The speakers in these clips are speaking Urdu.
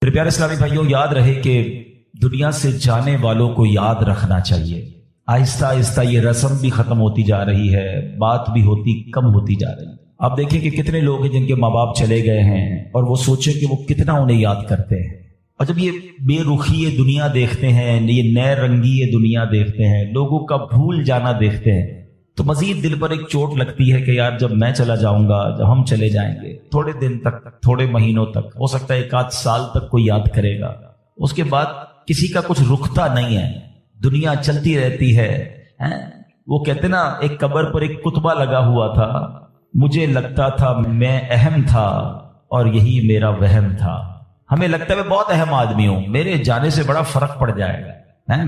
میرے پیارے اسلامی بھائیوں، یاد رہے کہ دنیا سے جانے والوں کو یاد رکھنا چاہیے۔ آہستہ آہستہ یہ رسم بھی ختم ہوتی جا رہی ہے، بات بھی کم ہوتی جا رہی ہے۔ آپ دیکھیں کہ کتنے لوگ ہیں جن کے ماں باپ چلے گئے ہیں اور وہ سوچیں کہ وہ کتنا انہیں یاد کرتے ہیں، اور جب یہ بے رخی یہ دنیا دیکھتے ہیں، یہ نئے رنگی یہ دنیا دیکھتے ہیں، لوگوں کا بھول جانا دیکھتے ہیں، تو مزید دل پر ایک چوٹ لگتی ہے کہ یار جب میں چلا جاؤں گا، جب ہم چلے جائیں گے، تھوڑے دن تک، تھوڑے مہینوں تک، ہو سکتا ہے 1 سال تک کوئی یاد کرے گا، اس کے بعد کسی کا کچھ رکتا نہیں ہے، دنیا چلتی رہتی ہے۔ وہ کہتے نا، ایک قبر پر ایک کتبہ لگا ہوا تھا، مجھے لگتا تھا میں اہم تھا اور یہی میرا وہم تھا۔ ہمیں لگتا ہے میں بہت اہم آدمی ہوں، میرے جانے سے بڑا فرق پڑ جائے گا،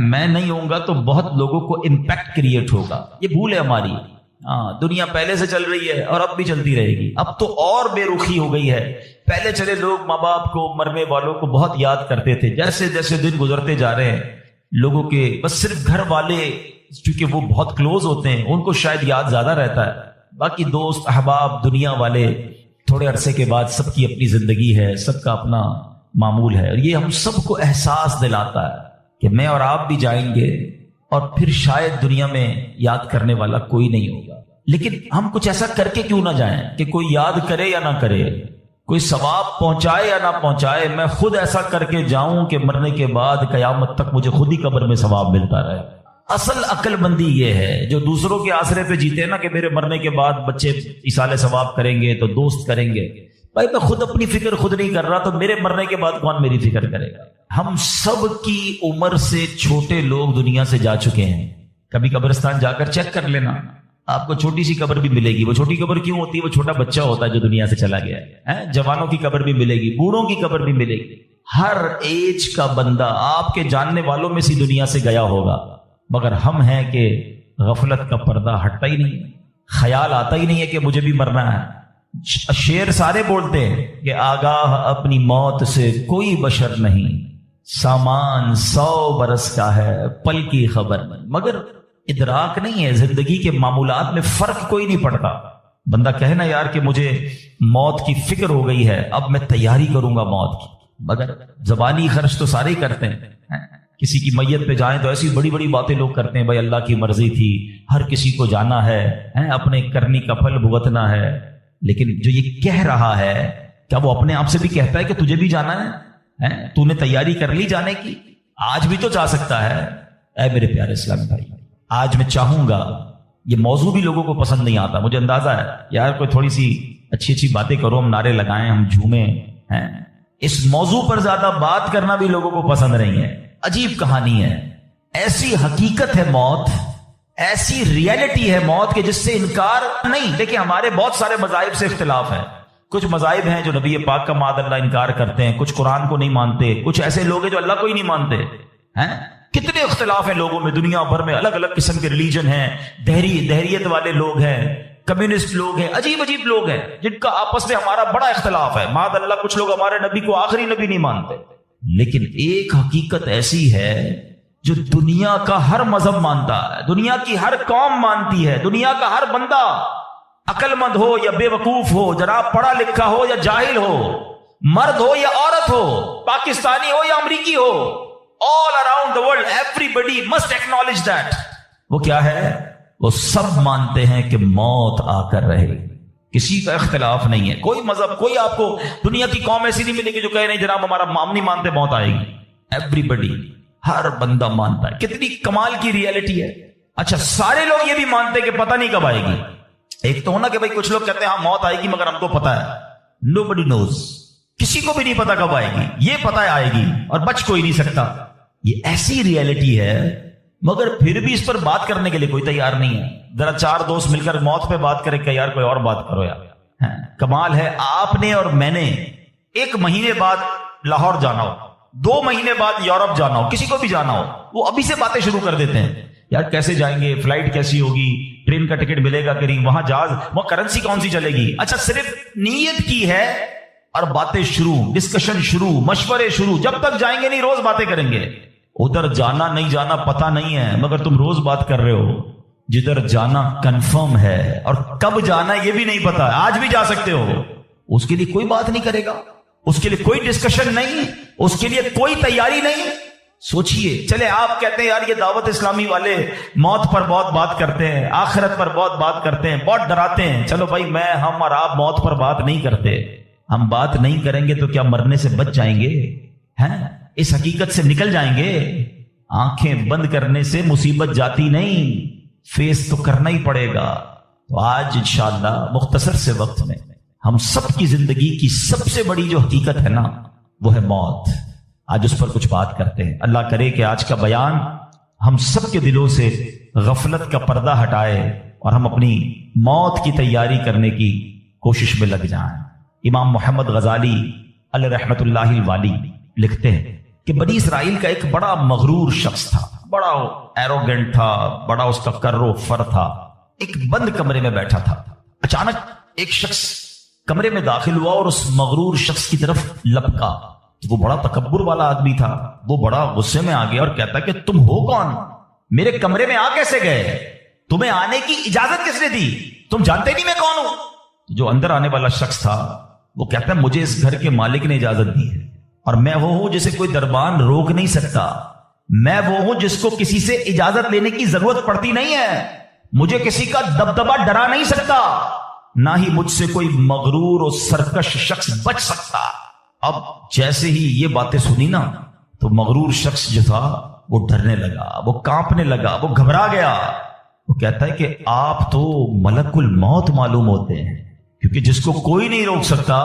میں نہیں ہوں گا تو بہت لوگوں کو امپیکٹ کریٹ ہوگا۔ یہ بھول ہے ہماری۔ دنیا پہلے سے چل رہی ہے اور اب بھی چلتی رہے گی۔ اب تو اور بے رخی ہو گئی ہے۔ پہلے چلے لوگ ماں باپ کو، مرنے والوں کو بہت یاد کرتے تھے، جیسے جیسے دن گزرتے جا رہے ہیں لوگوں کے بس صرف گھر والے، چونکہ وہ بہت کلوز ہوتے ہیں، ان کو شاید یاد زیادہ رہتا ہے، باقی دوست احباب دنیا والے تھوڑے عرصے کے بعد سب کی اپنی زندگی ہے، سب کا اپنا معمول ہے، اور یہ ہم سب کو احساس دلاتا ہے کہ میں اور آپ بھی جائیں گے اور پھر شاید دنیا میں یاد کرنے والا کوئی نہیں ہوگا۔ لیکن ہم کچھ ایسا کر کے کیوں نہ جائیں کہ کوئی یاد کرے یا نہ کرے، کوئی ثواب پہنچائے یا نہ پہنچائے، میں خود ایسا کر کے جاؤں کہ مرنے کے بعد قیامت تک مجھے خود ہی قبر میں ثواب ملتا رہے۔ اصل عقل مندی یہ ہے، جو دوسروں کے آسرے پہ جیتے ہیں نا کہ میرے مرنے کے بعد بچے ایصال ثواب کریں گے تو دوست کریں گے، بھائی میں خود اپنی فکر خود نہیں کر رہا تو میرے مرنے کے بعد کون میری فکر کرے گا؟ ہم سب کی عمر سے چھوٹے لوگ دنیا سے جا چکے ہیں۔ کبھی قبرستان جا کر چیک کر لینا، آپ کو چھوٹی سی قبر بھی ملے گی۔ وہ چھوٹی قبر کیوں ہوتی ہے؟ وہ چھوٹا بچہ ہوتا ہے جو دنیا سے چلا گیا ہے۔ جوانوں کی قبر بھی ملے گی، بوڑھوں کی قبر بھی ملے گی۔ ہر ایج کا بندہ آپ کے جاننے والوں میں سی دنیا سے گیا ہوگا، مگر ہم ہیں کہ غفلت کا پردہ ہٹتا ہی نہیں، خیال آتا ہی نہیں ہے کہ مجھے بھی مرنا ہے۔ شعر سارے بولتے ہیں کہ آگاہ اپنی موت سے کوئی بشر نہیں، سامان 100 برس کا ہے پل کی خبر نہیں، مگر ادراک نہیں ہے، زندگی کے معمولات میں فرق کوئی نہیں پڑتا۔ بندہ کہنا یار کہ مجھے موت کی فکر ہو گئی ہے، اب میں تیاری کروں گا موت کی، مگر زبانی خرچ تو سارے ہی کرتے ہیں۔ کسی کی میت پہ جائیں تو ایسی بڑی بڑی باتیں لوگ کرتے ہیں، بھائی اللہ کی مرضی تھی، ہر کسی کو جانا ہے، اپنے کرنی کا پھل بھگتنا ہے۔ لیکن جو یہ کہہ رہا ہے، کیا وہ اپنے آپ سے بھی کہتا ہے کہ تجھے بھی جانا ہے؟ تو نے تیاری کر لی جانے کی؟ آج بھی تو جا سکتا ہے۔ اے میرے پیارے اسلامی بھائی، آج میں چاہوں گا، یہ موضوع بھی لوگوں کو پسند نہیں آتا، مجھے اندازہ ہے، یار کوئی تھوڑی سی اچھی اچھی باتیں کرو، ہم نعرے لگائیں، ہم جھومیں، اس موضوع پر زیادہ بات کرنا بھی لوگوں کو پسند نہیں ہے۔ عجیب کہانی ہے، ایسی حقیقت ہے موت، ایسی ریئلٹی ہے موت کہ جس سے انکار نہیں۔ دیکھیں ہمارے بہت سارے مذاہب سے اختلاف ہے، کچھ مذاہب ہیں جو نبی پاک کا معاذ اللہ انکار کرتے ہیں، کچھ قرآن کو نہیں مانتے، کچھ ایسے لوگ ہیں جو اللہ کو ہی نہیں مانتے ہیں۔ کتنے اختلاف ہیں لوگوں میں، دنیا بھر میں الگ الگ قسم کے ریلیجن ہیں، دہریت والے لوگ ہیں، کمیونسٹ لوگ ہیں، عجیب عجیب لوگ ہیں جن کا آپس میں ہمارا بڑا اختلاف ہے۔ معاذ اللہ کچھ لوگ ہمارے نبی کو آخری نبی نہیں مانتے، لیکن ایک حقیقت ایسی ہے جو دنیا کا ہر مذہب مانتا ہے، دنیا کی ہر قوم مانتی ہے، دنیا کا ہر بندہ، عقل مند ہو یا بے وقوف ہو، جناب پڑھا لکھا ہو یا جاہل ہو، مرد ہو یا عورت ہو، پاکستانی ہو یا امریکی ہو، all around the world everybody must acknowledge that۔ وہ کیا ہے؟ وہ سب مانتے ہیں کہ موت آ کر رہے گی، کسی کا اختلاف نہیں ہے۔ کوئی مذہب، کوئی آپ کو دنیا کی قوم ایسی نہیں ملے گی جو کہے نہیں جناب ہمارا ہم نہیں مانتے موت آئے گی۔ ایوریبڈی، ہر بندہ مانتا ہے۔ کتنی کمال کی ریئلٹی ہے۔ اچھا، سارے لوگ یہ بھی مانتے کہ پتہ نہیں کب آئے گی۔ ایک تو ہونا کہ بھائی کچھ لوگ کہتے ہیں ہاں موت آئے گی مگر ہم کو پتہ ہے، nobody knows، کسی کو بھی نہیں پتا کب آئے گی، یہ پتہ ہے آئے گی اور بچ کوئی نہیں سکتا۔ یہ ایسی ریئلٹی ہے، مگر پھر بھی اس پر بات کرنے کے لیے کوئی تیار نہیں ہے۔ ذرا 4 دوست مل کر موت پہ بات کرے کہ یار کوئی اور بات کرو یار۔ کمال ہے، آپ نے اور میں نے 1 مہینے بعد لاہور جانا ہو، 2 مہینے بعد یورپ جانا ہو، کسی کو بھی جانا ہو، وہ ابھی سے باتیں شروع کر دیتے ہیں، یار کیسے جائیں گے، فلائٹ کیسی ہوگی، ٹرین کا ٹکٹ ملے گا کہ نہیں، وہاں جہاز، وہاں کرنسی کون سی چلے گی۔ اچھا، صرف نیت کی ہے اور باتیں شروع، ڈسکشن شروع، مشورے شروع، جب تک جائیں گے نہیں روز باتیں کریں گے۔ ادھر جانا نہیں جانا پتہ نہیں ہے، مگر تم روز بات کر رہے ہو۔ جدھر جانا کنفرم ہے اور کب جانا یہ بھی نہیں پتا، آج بھی جا سکتے ہو، اس کے لیے کوئی بات نہیں کرے گا۔ اس کے لیے کوئی ڈسکشن نہیں، اس کے لیے کوئی تیاری نہیں. سوچئے. چلے آپ کہتے ہیں یار یہ دعوت اسلامی والے موت پر بہت بات کرتے ہیں، آخرت پر بہت بات کرتے ہیں، بہت ڈراتے ہیں. چلو بھائی، ہم اور آپ موت پر بات نہیں کرتے. ہم بات نہیں کریں گے تو کیا مرنے سے بچ جائیں گے؟ ہیں؟ اس حقیقت سے نکل جائیں گے؟ آنکھیں بند کرنے سے مصیبت جاتی نہیں، فیس تو کرنا ہی پڑے گا. تو آج انشاءاللہ مختصر سے وقت میں ہم سب کی زندگی کی سب سے بڑی جو حقیقت ہے نا، وہ ہے موت. آج اس پر کچھ بات کرتے ہیں. اللہ کرے کہ آج کا بیان ہم سب کے دلوں سے غفلت کا پردہ ہٹائے اور ہم اپنی موت کی تیاری کرنے کی کوشش میں لگ جائیں. امام محمد غزالی علیہ رحمت اللہ الوالی لکھتے ہیں کہ بنی اسرائیل کا ایک بڑا مغرور شخص تھا، بڑا ایروگنٹ تھا، بڑا اس کا کر و فر تھا. ایک بند کمرے میں بیٹھا تھا. اچانک ایک شخص کمرے میں داخل ہوا اور اس مغرور شخص کی طرف لپکا. وہ بڑا تکبر والا آدمی تھا. وہ بڑا غصے میں آ گیا اور کہتا کہ تم ہو کون؟ میرے کمرے میں آ کیسے گئے؟ تمہیں آنے کی اجازت کس نے دی؟ تم جانتے نہیں میں کون ہوں؟ جو اندر آنے والا شخص تھا وہ کہتا ہے مجھے اس گھر کے مالک نے اجازت دی ہے، اور میں وہ ہوں جسے کوئی دربان روک نہیں سکتا. میں وہ ہوں جس کو کسی سے اجازت لینے کی ضرورت پڑتی نہیں ہے. مجھے کسی کا دبدبا ڈرا نہیں سکتا، نہ ہی مجھ سے کوئی مغرور اور سرکش شخص بچ سکتا. اب جیسے ہی یہ باتیں سنی نا تو مغرور شخص جو تھا وہ ڈرنے لگا، وہ کانپنے لگا، وہ گھبرا گیا. وہ کہتا ہے کہ آپ تو ملک الموت معلوم ہوتے ہیں، کیونکہ جس کو کوئی نہیں روک سکتا،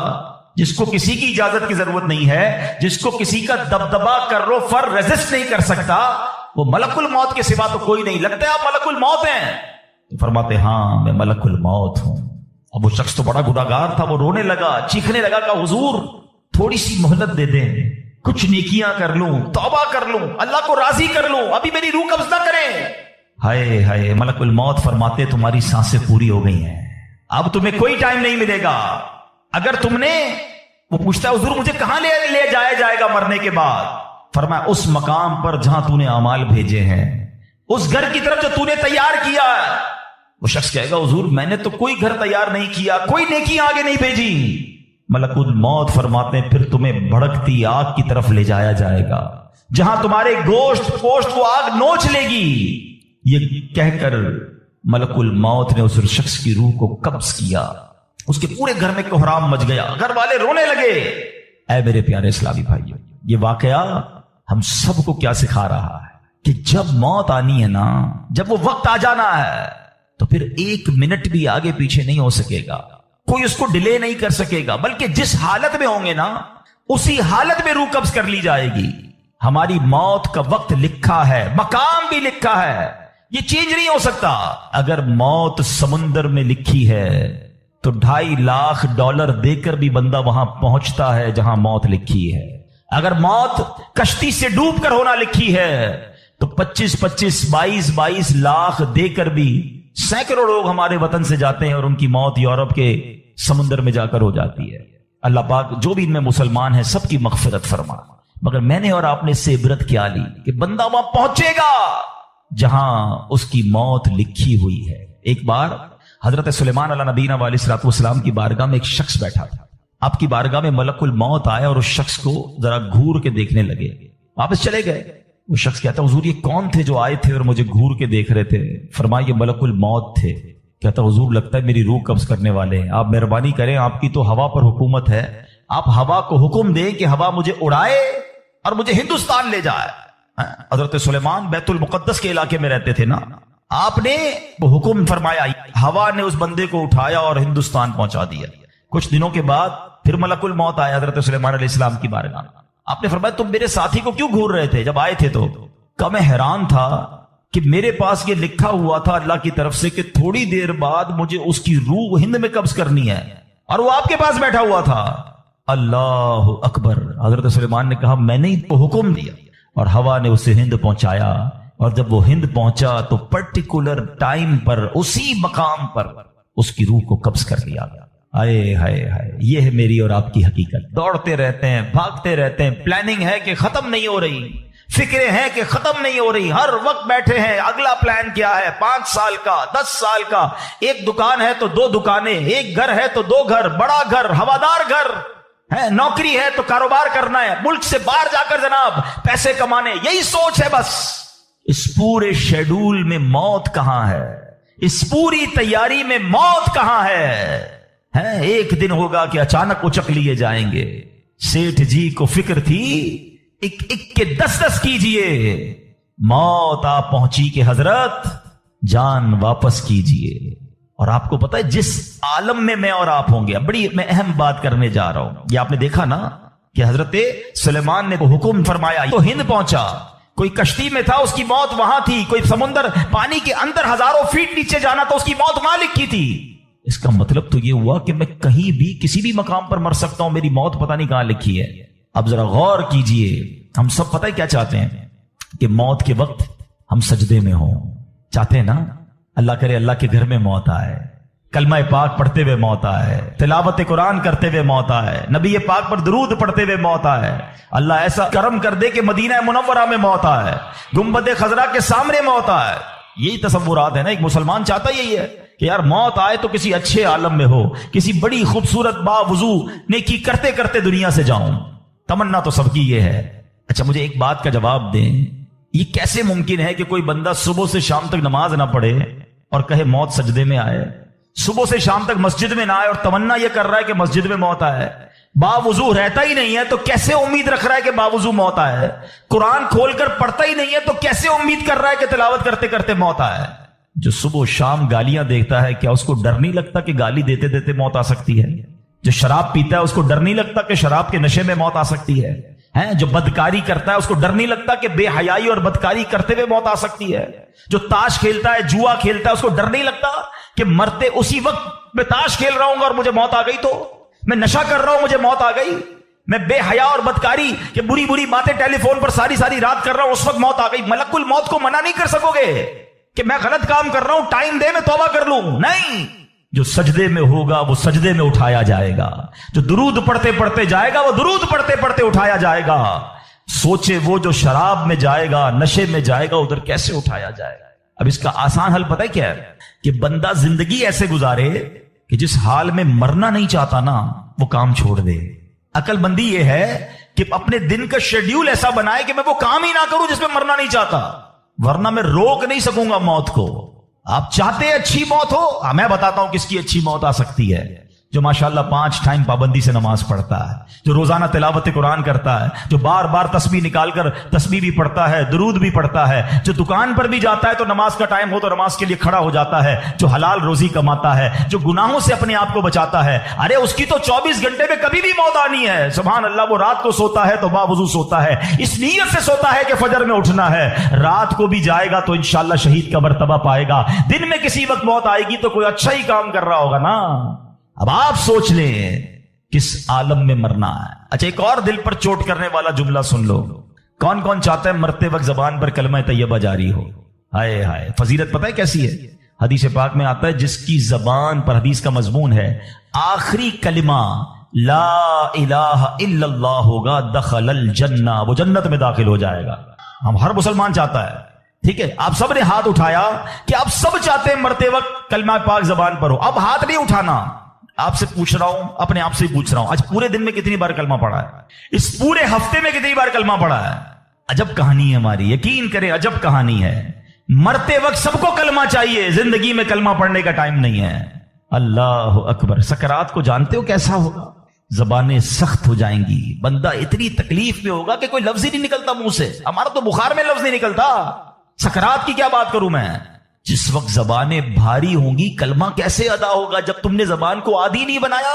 جس کو کسی کی اجازت کی ضرورت نہیں ہے، جس کو کسی کا دبدبا کر رو فر ریزسٹ نہیں کر سکتا، وہ ملک الموت کے سوا تو کوئی نہیں. لگتا ہے آپ ملک الموت ہیں؟ تو فرماتے ہاں میں ملک الموت ہوں. اب وہ شخص تو بڑا گناہگار تھا. وہ رونے لگا، چیخنے لگا کہ حضور تھوڑی سی مہلت دے دیں، کچھ نیکیاں کر لوں، توبہ کر لوں، اللہ کو راضی کر لوں، ابھی میری روح قبض نہ کریں. ہائے ہائے. ملک الموت فرماتے تمہاری سانسیں پوری ہو گئی ہیں، اب تمہیں کوئی ٹائم نہیں ملے گا. اگر تم نے، وہ پوچھتا ہے حضور مجھے کہاں لے جایا جائے گا مرنے کے بعد؟ فرمایا اس مقام پر جہاں تو نے اعمال بھیجے ہیں، اس گھر کی طرف جو تو نے تیار کیا ہے. وہ شخص کہے گا حضور میں نے تو کوئی گھر تیار نہیں کیا، کوئی نیکی آگے نہیں بھیجی. ملک الموت فرماتے ہیں پھر تمہیں بھڑکتی آگ کی طرف لے جایا جائے گا، جہاں تمہارے گوشت پوشت وہ آگ نوچ لے گی. یہ کہہ کر ملک الموت نے اس شخص کی روح کو قبض کیا. اس کے پورے گھر میں کوہرام مچ گیا، گھر والے رونے لگے. اے میرے پیارے اسلامی بھائیو، یہ واقعہ ہم سب کو کیا سکھا رہا ہے کہ جب موت آنی ہے نا، جب وہ وقت آ جانا ہے تو پھر ایک منٹ بھی آگے پیچھے نہیں ہو سکے گا. کوئی اس کو ڈیلے نہیں کر سکے گا، بلکہ جس حالت میں ہوں گے نا اسی حالت میں روح قبض کر لی جائے گی. ہماری موت کا وقت لکھا ہے، مقام بھی لکھا ہے، یہ چینج نہیں ہو سکتا. اگر موت سمندر میں لکھی ہے تو $2.5 لاکھ دے کر بھی بندہ وہاں پہنچتا ہے جہاں موت لکھی ہے. اگر موت کشتی سے ڈوب کر ہونا لکھی ہے تو 22 لاکھ دے کر بھی سینکڑوں لوگ ہمارے وطن سے جاتے ہیں اور ان کی موت یورپ کے سمندر میں جا کر ہو جاتی ہے. اللہ پاک جو بھی ان میں مسلمان ہیں سب کی مغفرت فرما. مگر میں نے اور آپ نے اس سے عبرت کیا لی کہ بندہ وہاں پہنچے گا جہاں اس کی موت لکھی ہوئی ہے. ایک بار حضرت سلیمان علیہ نبینا علیہ الصلوۃ والسلام کی بارگاہ میں ایک شخص بیٹھا تھا. آپ کی بارگاہ میں ملک الموت آیا اور اس شخص کو ذرا گھور کے دیکھنے لگے. واپس چلے گئے. وہ شخص کہتا حضور یہ کون تھے جو آئے تھے اور مجھے گھور کے دیکھ رہے تھے؟ فرمایا یہ ملک الموت تھے. کہتا حضور لگتا ہے میری روح قبض کرنے والے ہیں، آپ مہربانی کریں، آپ کی تو ہوا پر حکومت ہے، آپ ہوا کو حکم دیں کہ ہوا مجھے اڑائے اور مجھے ہندوستان لے جائے. حضرت سلیمان بیت المقدس کے علاقے میں رہتے تھے نا، آپ نے وہ حکم فرمایا، ہوا نے اس بندے کو اٹھایا اور ہندوستان پہنچا دیا. کچھ دنوں کے بعد پھر ملک الموت آیا حضرت سلیمان علیہ السلام کی بارگاہ. آپ نے فرمایا تم میرے ساتھی کو کیوں گھور رہے تھے جب آئے تھے؟ تو کہ میں حیران تھا کہ میرے پاس یہ لکھا ہوا تھا اللہ کی طرف سے کہ تھوڑی دیر بعد مجھے اس کی روح ہند میں قبض کرنی ہے، اور وہ آپ کے پاس بیٹھا ہوا تھا. اللہ اکبر. حضرت سلیمان نے کہا میں نے تو حکم دیا اور ہوا نے اسے ہند پہنچایا، اور جب وہ ہند پہنچا تو پرٹیکولر ٹائم پر اسی مقام پر اس کی روح کو قبض کر لیا گیا. ہائے ہائے ہائے. یہ ہے میری اور آپ کی حقیقت. دوڑتے رہتے ہیں، بھاگتے رہتے ہیں، پلاننگ ہے کہ ختم نہیں ہو رہی، فکریں ہیں کہ ختم نہیں ہو رہی، ہر وقت بیٹھے ہیں اگلا پلان کیا ہے، 5 سال کا، 10 سال کا. ایک دکان ہے تو 2 دکانیں، ایک گھر ہے تو 2 گھر، بڑا گھر، ہوادار گھر. ہے نوکری ہے تو کاروبار کرنا ہے، ملک سے باہر جا کر جناب پیسے کمانے، یہی سوچ ہے بس۔ اس پورے شیڈول میں موت کہاں ہے؟ اس پوری تیاری میں موت کہاں ہے؟ ایک دن ہوگا کہ اچانک اچک لیے جائیں گے۔ سیٹھ جی کو فکر تھی ایک ایک کے 10 کیجئے، موت آپ پہنچی کہ حضرت جان واپس کیجئے۔ اور آپ کو پتا ہے جس عالم میں اور آپ ہوں گے، بڑی میں اہم بات کرنے جا رہا ہوں، یہ آپ نے دیکھا نا کہ حضرت سلیمان نے حکم فرمایا تو ہند پہنچا، کوئی کشتی میں تھا اس کی موت وہاں تھی، کوئی سمندر پانی کے اندر ہزاروں فیٹ نیچے جانا تو اس کی موت وہاں لکھی تھی۔ اس کا مطلب تو یہ ہوا کہ میں کہیں بھی کسی بھی مقام پر مر سکتا ہوں، میری موت پتہ نہیں کہاں لکھی ہے۔ اب ذرا غور کیجئے، ہم سب پتہ ہے کیا چاہتے ہیں کہ موت کے وقت ہم سجدے میں ہوں، چاہتے ہیں نا؟ اللہ کرے اللہ کے گھر میں موت آئے، کلمہ پاک پڑھتے ہوئے موت آئے، تلاوت قرآن کرتے ہوئے موت آئے، نبی پاک پر درود پڑھتے ہوئے موت آئے، اللہ ایسا کرم کر دے کہ مدینہ منورہ میں موت آئے، گنبد خضرا کے سامنے موت آئے۔ یہی تصورات ہے نا، ایک مسلمان چاہتا یہی ہے کہ یار موت آئے تو کسی اچھے عالم میں ہو، کسی بڑی خوبصورت باوضو نیکی کرتے کرتے دنیا سے جاؤں۔ تمنا تو سب کی یہ ہے۔ اچھا مجھے ایک بات کا جواب دیں، یہ کیسے ممکن ہے کہ کوئی بندہ صبح سے شام تک نماز نہ پڑھے اور کہے موت سجدے میں آئے، صبح سے شام تک مسجد میں نہ آئے اور تمنا یہ کر رہا ہے کہ مسجد میں موت آئے، باوضو رہتا ہی نہیں ہے تو کیسے امید رکھ رہا ہے کہ باوضو موت آئے، قرآن کھول کر پڑھتا ہی نہیں ہے تو کیسے امید کر رہا ہے کہ تلاوت کرتے کرتے موت آئے؟ جو صبح و شام گالیاں دیکھتا ہے کیا اس کو ڈر نہیں لگتا کہ گالی دیتے دیتے موت آ سکتی ہے؟ جو شراب پیتا ہے اس کو ڈر نہیں لگتا کہ شراب کے نشے میں موت آ سکتی ہے؟ جو بدکاری کرتا ہے اس کو ڈر نہیں لگتا کہ بے حیائی اور بدکاری کرتے ہوئے موت آ سکتی ہے؟ جو تاش کھیلتا ہے، جوا کھیلتا ہے، اس کو ڈر نہیں لگتا کہ مرتے اسی وقت میں تاش کھیل رہا ہوں اور مجھے موت آ گئی، تو میں نشہ کر رہا ہوں مجھے موت آ گئی، میں بے حیا اور بدکاری کہ بری بری باتیں ٹیلی فون پر ساری رات کر رہا ہوں، اس وقت موت آ گئی۔ ملک الموت کو منع نہیں کر سکو گے کہ میں غلط کام کر رہا ہوں، ٹائم دے میں توبہ کر لوں، نہیں۔ جو سجدے میں ہوگا وہ سجدے میں اٹھایا جائے گا، جو درود پڑھتے پڑھتے جائے گا وہ درود پڑھتے پڑھتے اٹھایا جائے گا۔ سوچے وہ جو شراب میں جائے گا، نشے میں جائے گا، ادھر کیسے اٹھایا جائے گا؟ اب اس کا آسان حل پتہ ہے کیا ہے؟ کہ بندہ زندگی ایسے گزارے کہ جس حال میں مرنا نہیں چاہتا نا وہ کام چھوڑ دے۔ عقل مندی یہ ہے کہ اپنے دن کا شیڈیول ایسا بنائے کہ میں وہ کام ہی نہ کروں جس میں مرنا نہیں چاہتا، ورنہ میں روک نہیں سکوں گا موت کو۔ آپ چاہتے ہیں اچھی موت ہو؟ میں بتاتا ہوں کس کی اچھی موت آ سکتی ہے۔ جو ماشاءاللہ 5 ٹائم پابندی سے نماز پڑھتا ہے، جو روزانہ تلاوت قرآن کرتا ہے، جو بار بار تسبیح نکال کر تسبیح بھی پڑھتا ہے، درود بھی پڑھتا ہے، جو دکان پر بھی جاتا ہے تو نماز کا ٹائم ہو تو نماز کے لیے کھڑا ہو جاتا ہے، جو حلال روزی کماتا ہے، جو گناہوں سے اپنے آپ کو بچاتا ہے، ارے اس کی تو 24 گھنٹے میں کبھی بھی موت آنی ہے۔ سبحان اللہ، وہ رات کو سوتا ہے تو باوضو سوتا ہے، اس نیت سے سوتا ہے کہ فجر میں اٹھنا ہے، رات کو بھی جائے گا تو انشاءاللہ شہید کا مرتبہ پائے گا، دن میں کسی وقت موت آئے گی تو کوئی اچھا ہی کام کر رہا ہوگا نا۔ اب آپ سوچ لیں کس عالم میں مرنا ہے۔ اچھا ایک اور دل پر چوٹ کرنے والا جملہ سن لو، کون کون چاہتا ہے مرتے وقت زبان پر کلمہ طیبہ جاری ہو؟ ہائے ہائے، فضیلت پتہ ہے کیسی ہے؟ حدیث پاک میں آتا ہے جس کی زبان پر، حدیث کا مضمون ہے، آخری کلمہ لا الہ الا اللہ ہوگا، دخل الجنہ، وہ جنت میں داخل ہو جائے گا۔ ہم ہر مسلمان چاہتا ہے، ٹھیک ہے؟ آپ سب نے ہاتھ اٹھایا کہ آپ سب چاہتے ہیں مرتے وقت کلمہ پاک زبان پر ہو۔ اب ہاتھ نہیں اٹھانا، آپ سے پوچھ رہا ہوں، اپنے آپ سے پوچھ رہا ہوں، آج پورے دن میں کتنی بار کلمہ پڑھا ہے؟ اس پورے ہفتے میں کتنی بار کلمہ پڑھا ہے؟ عجب کہانی ہے ہماری، یقین کریں عجب کہانی ہے۔ مرتے وقت سب کو کلمہ چاہیے، زندگی میں کلمہ پڑھنے کا ٹائم نہیں ہے۔ اللہ اکبر۔ سکرات کو جانتے ہو کیسا ہوگا؟ زبانیں سخت ہو جائیں گی، بندہ اتنی تکلیف میں ہوگا کہ کوئی لفظ ہی نہیں نکلتا منہ سے۔ ہمارا تو بخار میں لفظ نہیں نکلتا، سکرات کی کیا بات کروں میں؟ جس وقت زبانیں بھاری ہوں گی کلمہ کیسے ادا ہوگا جب تم نے زبان کو عادی نہیں بنایا؟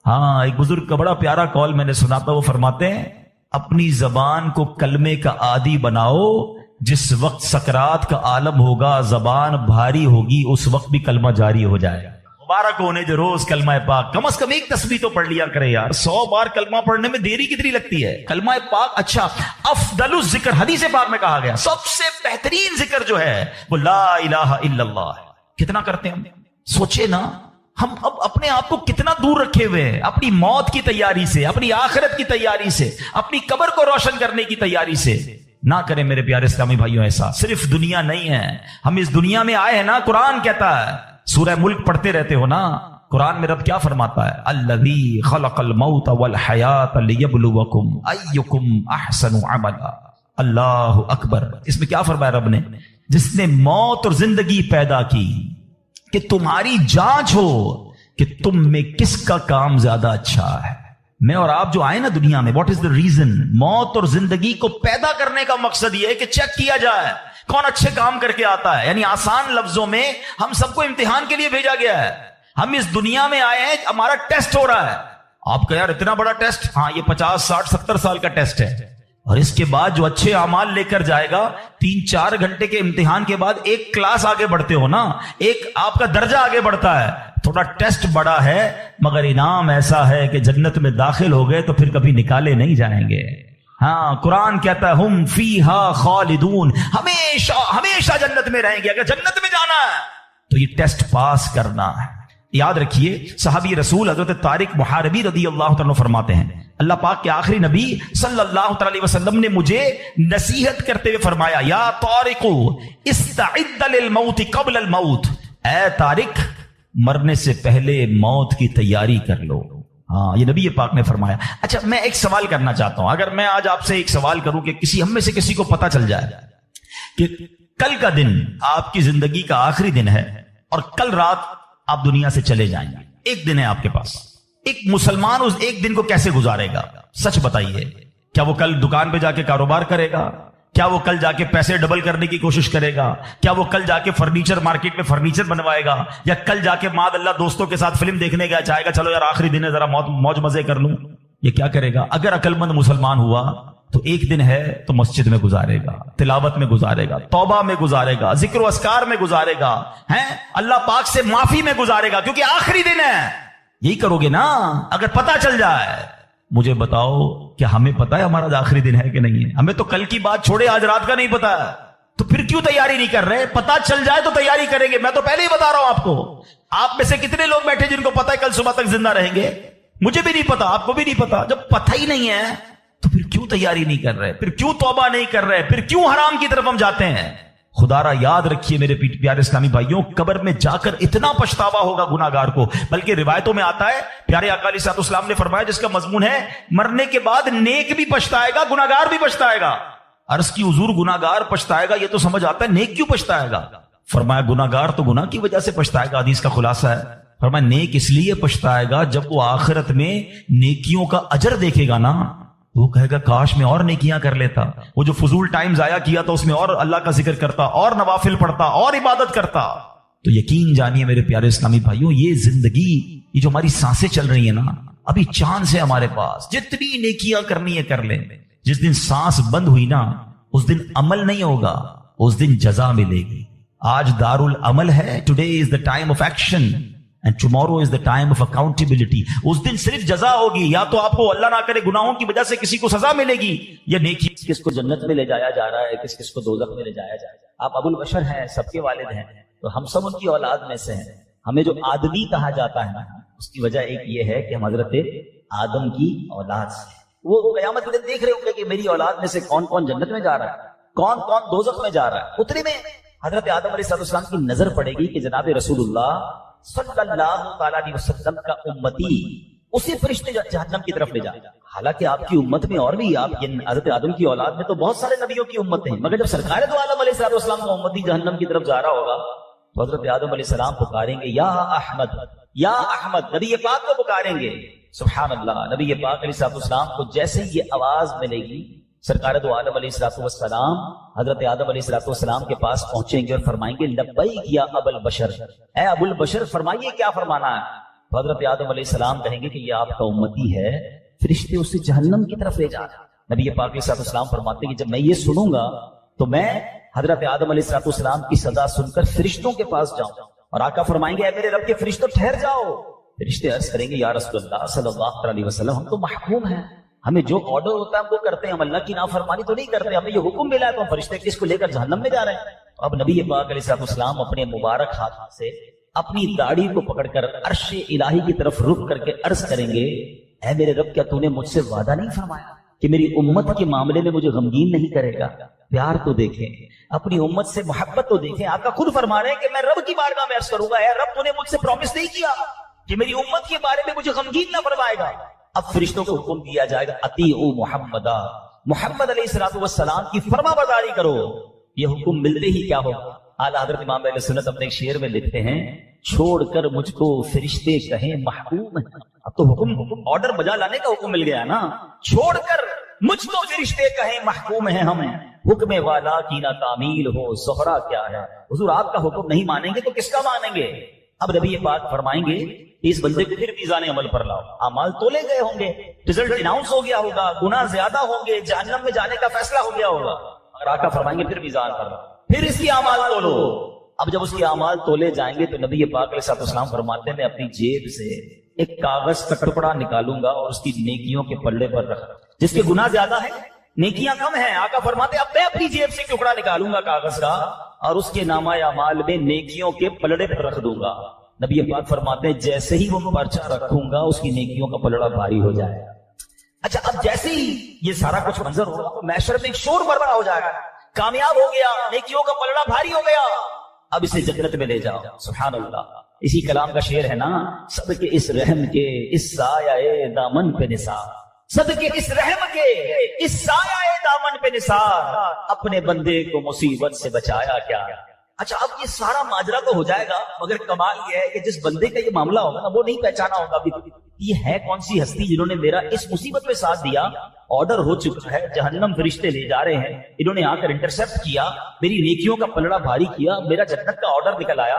ہاں، ایک بزرگ کا بڑا پیارا کال میں نے سنا تھا، وہ فرماتے ہیں اپنی زبان کو کلمے کا عادی بناؤ، جس وقت سکرات کا عالم ہوگا زبان بھاری ہوگی اس وقت بھی کلمہ جاری ہو جائے گا۔ مبارک ہونے جو روز کلمہ پاک کم از کم ایک تسبیح تو پڑھ لیا کرے یار۔ 100 بار کلمہ پڑھنے میں دیری کتنی لگتی ہے؟ کلمہ پاک اچھا افضل الذکر، حدیث پاک میں کہا گیا سب سے بہترین ذکر جو ہے وہ لا الہ الا اللہ ہے۔ کتنا کرتے ہیں ہم؟ سوچے نا، ہم اب اپنے آپ کو کتنا دور رکھے ہوئے ہیں اپنی موت کی تیاری سے، اپنی آخرت کی تیاری سے، اپنی قبر کو روشن کرنے کی تیاری سے۔ نہ کریں میرے پیارے اسلامی بھائیوں ایسا۔ صرف دنیا نہیں ہے، ہم اس دنیا میں آئے ہیں نا، قرآن کہتا ہے، سورہ ملک پڑھتے رہتے ہو نا، قرآن میں رب کیا فرماتا ہے؟ الذی خلق الموت والحیات لیبلوکم ایکم احسن عملا. اللہ اکبر. اس میں کیا فرمایا رب نے؟ جس نے موت اور زندگی پیدا کی کہ تمہاری جانچ ہو کہ تم میں کس کا کام زیادہ اچھا ہے. میں اور آپ جو آئے نا دنیا میں, واٹ از دا ریزن؟ موت اور زندگی کو پیدا کرنے کا مقصد یہ ہے کہ چیک کیا جائے کون اچھے کام کر کے آتا ہے. یعنی آسان لفظوں میں ہم سب کو امتحان کے لیے بھیجا گیا ہے. ہم اس دنیا میں آئے ہیں, ہمارا ٹیسٹ ہو رہا ہے. آپ کا یار اتنا بڑا ٹیسٹ؟ ہاں, یہ 50 60 70 سال کا ٹیسٹ ہے. اور اس کے بعد جو اچھے اعمال لے کر جائے گا, 3-4 گھنٹے کے امتحان کے بعد ایک کلاس آگے بڑھتے ہو نا, ایک آپ کا درجہ آگے بڑھتا ہے. تھوڑا ٹیسٹ بڑا ہے مگر انعام ایسا ہے کہ جنت میں داخل ہو گئے تو پھر کبھی نکالے نہیں جائیں گے. ہاں, قرآن کہتا ہے ہم فیہا خالدون, ہمیشہ ہمیشہ جنت میں رہیں گے. اگر جنت میں جانا ہے تو یہ ٹیسٹ پاس کرنا ہے. یاد رکھیے, صحابی رسول حضرت طارق محاربی رضی اللہ تعالیٰ فرماتے ہیں, اللہ پاک کے آخری نبی صلی اللہ علیہ وسلم نے مجھے نصیحت کرتے ہوئے فرمایا, یا طارق استعد للموت قبل الموت, اے طارق مرنے سے پہلے موت کی تیاری کر لو. ہاں, یہ نبی پاک نے فرمایا. اچھا, میں ایک سوال کرنا چاہتا ہوں. اگر میں آج آپ سے ایک سوال کروں کہ ہم میں سے کسی کو پتا چل جائے کہ کل کا دن آپ کی زندگی کا آخری دن ہے اور کل رات آپ دنیا سے چلے جائیں گے, ایک دن ہے آپ کے پاس, ایک مسلمان اس ایک دن کو کیسے گزارے گا؟ سچ بتائیے. کیا وہ کل دکان پہ جا کے کاروبار کرے گا؟ کیا وہ کل جا کے پیسے ڈبل کرنے کی کوشش کرے گا؟ کیا وہ کل جا کے فرنیچر مارکیٹ میں فرنیچر بنوائے گا؟ یا کل جا کے ماد اللہ دوستوں کے ساتھ فلم دیکھنے گیا چاہے گا چلو یار آخری دن ہے ذرا موج مزے کر لوں؟ یہ کیا کرے گا؟ اگر عقل مند مسلمان ہوا تو ایک دن ہے تو مسجد میں گزارے گا, تلاوت میں گزارے گا, توبہ میں گزارے گا, ذکر و اذکار میں گزارے گا, اللہ پاک سے معافی میں گزارے گا, کیونکہ آخری دن ہے. یہی کرو گے نا. اگر پتا چل جائے, مجھے بتاؤ کیا ہمیں پتا ہے ہمارا آخری دن ہے کہ نہیں ہے؟ ہمیں تو کل کی بات چھوڑے آج رات کا نہیں پتا ہے, تو پھر کیوں تیاری نہیں کر رہے؟ پتا چل جائے تو تیاری کریں گے. میں تو پہلے ہی بتا رہا ہوں آپ کو. آپ میں سے کتنے لوگ بیٹھے جن کو پتا ہے کل صبح تک زندہ رہیں گے؟ مجھے بھی نہیں پتا, آپ کو بھی نہیں پتا. جب پتہ ہی نہیں ہے تو پھر کیوں تیاری نہیں کر رہے؟ پھر کیوں توبہ نہیں کر رہے؟ پھر کیوں حرام کی طرف ہم جاتے ہیں؟ خدا را یاد رکھیے میرے پیارے اسلامی بھائیوں, قبر میں جا کر اتنا پچھتاوا ہوگا گناہگار کو. بلکہ روایتوں میں آتا ہے, پیارے آقا علیہ الصلوۃ والسلام نے فرمایا, جس کا مضمون ہے مرنے کے بعد نیک بھی پچھتائے گا, گناہگار بھی پچھتائے گا. عرض کی حضور گناہگار پچھتائے گا یہ تو سمجھ آتا ہے, نیک کیوں پچھتائے گا؟ فرمایا گناہگار تو گناہ کی وجہ سے پچھتائے گا. حدیث کا خلاصہ ہے. فرمایا نیک اس لیے پچھتائے گا جب وہ آخرت میں نیکیوں کا اجر دیکھے گا نا, وہ کہے گا کاش میں اور نیکیاں کر لیتا, وہ جو فضول ٹائم ضائع کیا تھا اس میں اور اللہ کا ذکر کرتا, اور نوافل پڑھتا, اور عبادت کرتا. تو یقین جانیے میرے پیارے اسلامی بھائیوں, یہ زندگی, یہ جو ہماری سانسیں چل رہی ہیں نا, ابھی چانس ہے ہمارے پاس, جتنی نیکیاں کرنی ہے کر لیں. جس دن سانس بند ہوئی نا اس دن عمل نہیں ہوگا, اس دن جزا ملے گی. آج دار العمل ہے, today is the time of action and tomorrow is the time of accountability. اس دن صرف جزا ہوگی, یا تو آپ کو اللہ نہ کرے گناہوں کی وجہ سے کسی کو سزا ملے گی, یا نیکی. کس کو جنت میں لے جایا جا رہا ہے, کس کو دوزخ میں لے جایا جا رہا ہے. آپ ابو البشر ہیں, سب کے والد ہیں, تو ہم سب ان کی اولاد میں سے ہیں. ہمیں جو آدمی کہا جاتا ہے نا, اس کی وجہ ایک یہ ہے کہ ہم حضرت آدم کی اولاد سے. وہ قیامت کے دن دیکھ رہے ہوں گے کہ میری اولاد میں سے کون کون جنت میں جا رہا ہے, کون کون دوزخ میں جا رہا ہے. اتنے میں حضرت آدم علیہ السلام کی نظر پڑے گی کہ جناب رسول اللہ صلی اللہ تعالیٰ علیہ وسلم کا امتی, اسے فرشتے جہنم کی طرف لے جائے. حالانکہ آپ کی امت میں اور بھی, آپ حضرت آدم کی اولاد میں تو بہت سارے نبیوں کی امت ہیں, مگر جب سرکار دو عالم علیہ السلام کا امتی جہنم کی طرف جا رہا ہوگا تو حضرت آدم علیہ السلام پکاریں گے یا احمد, یا احمد. نبی پاک کو پکاریں گے. سبحان اللہ. نبی پاک علیہ السلام کو جیسے یہ آواز ملے گی, سرکار دو عالم علیہ السلام حضرت آدم علیہ السلام کے پاس پہنچیں گے اور فرمائیں گے لبیک یا ابو البشر, اے ابو البشر فرمائیے کیا فرمانا ہے. تو حضرت آدم علیہ السلام کہیں گے کہ یہ آپ کا امتی ہے, فرشتے اسے جہنم کی طرف لے جا رہے ہیں. نبی پاک علیہ السلام فرماتے ہیں کہ جب میں یہ سنوں گا تو میں حضرت آدم علیہ السلام کی صدا سن کر فرشتوں کے پاس جاؤں, اور آقا فرمائیں گے اے میرے رب کے فرشتوں ٹھہر جاؤ. فرشتے عرض کریں گے یا رسول اللہ صلی اللہ علیہ وسلم, ہم تو محکوم ہیں, ہمیں جو آرڈر ہوتا ہے ہم وہ کرتے ہیں, ہم اللہ کی نافرمانی تو نہیں کرتے, ہمیں یہ حکم ملا ہے تو ہم فرشتے کس کو لے کر جہنم میں جا رہے ہیں. اب نبی پاک علیہ السلام اپنے مبارک ہاتھ سے اپنی داڑھی کو پکڑ کر عرش الہی کی طرف رخ کر کے عرض کریں گے اے میرے رب کیا تو نے مجھ سے وعدہ نہیں فرمایا کہ میری امت کے معاملے میں مجھے غمگین نہیں کرے گا؟ پیار تو دیکھیں, اپنی امت سے محبت تو دیکھیں. آقا خود فرما رہے ہیں کہ میں رب کی بارگاہ میں عرض کروں گا اے رب تو نے مجھ سے پرومس نہیں کیا کہ میری امت کے بارے میں مجھے غمگین نہ فرمائے گا۔ اب فرشتوں کو حکم دیا جائے گا اطیعوا محمدا، محمد علیہ الصلوۃ والسلام کی فرما برداری کرو۔ یہ حکم ملتے ہی کیا ہوگا؟ اعلیٰ حضرت امام اہل سنت اپنے ایک شعر میں لکھتے ہیں، چھوڑ کر مجھ کو فرشتے کہیں محکوم ہے۔ اب تو حکم آرڈر بجا لانے کا حکم مل گیا نا، چھوڑ کر مجھ کو فرشتے کہیں محکوم ہیں ہم، حکم والا کی نہ تعمیل ہو زہرا کیا ہے۔ حضور آپ کا حکم نہیں مانیں گے تو کس کا مانیں گے؟ اب نبی یہ بات فرمائیں گے اس بندے کو پھر میزان عمل پر لاؤ، اعمال تولے گئے ہوں گے، رزلٹ اناؤنس ہو گیا ہوگا، گناہ زیادہ ہوں گے، جہنم میں جانے کا فیصلہ ہو گیا ہوگا، اور آقا فرمائیں گے پھر میزان پر لاؤ، پھر اس کی اعمال تولو۔ اب جب اس کے اعمال تولے جائیں گے تو نبی پاک علیہ السلام فرماتے ہیں میں اپنی جیب سے ایک کاغذ کا ٹکڑا نکالوں گا اور اس کی نیکیوں کے پلڑے پر رکھ، جس کے گناہ زیادہ ہیں نیکیاں کم ہیں، آقا فرماتے ہیں اب میں اپنی جیب سے ٹکڑا نکالوں گا کاغذ کا اور اس کے نامہ اعمال میں نیکیوں کے پلڑے پر رکھ دوں گا۔ نبی پاک فرماتے ہیں جیسے ہی وہ پرچہ رکھوں گا اس کی نیکیوں کا پلڑا بھاری ہو جائے گا۔ اچھا اب جیسے ہی یہ سارا کچھ منظر ہوگا تو محشر میں ایک شور برپا ہو جائے گا، کامیاب ہو گیا، نیکیوں کا پلڑا بھاری ہو گیا، اب اسے جنت میں لے جاؤ۔ سبحان اللہ، اسی کلام کا شعر ہے نا، سب کے اس رحم کے اس سایہ دامن پہ نثار، سب کے اس رحم کے اس سایہ دامن پہ نثار، اپنے بندے کو مصیبت سے بچایا کیا۔ اچھا اب یہ سارا ماجرا تو ہو جائے گا، مگر کمال یہ ہے کہ جس بندے کا یہ معاملہ ہوگا نا وہ نہیں پہچانا ہوگا ابھی یہ ہے کون سی ہستی جنہوں نے میرا اس مصیبت میں ساتھ دیا، آرڈر ہو چکا ہے، جہنم فرشتے لے جا رہے ہیں، انہوں نے آ کر انٹرسپٹ کیا، میری نیکیوں کا پلڑا بھاری کیا، میرا جنت کا آرڈر نکل آیا۔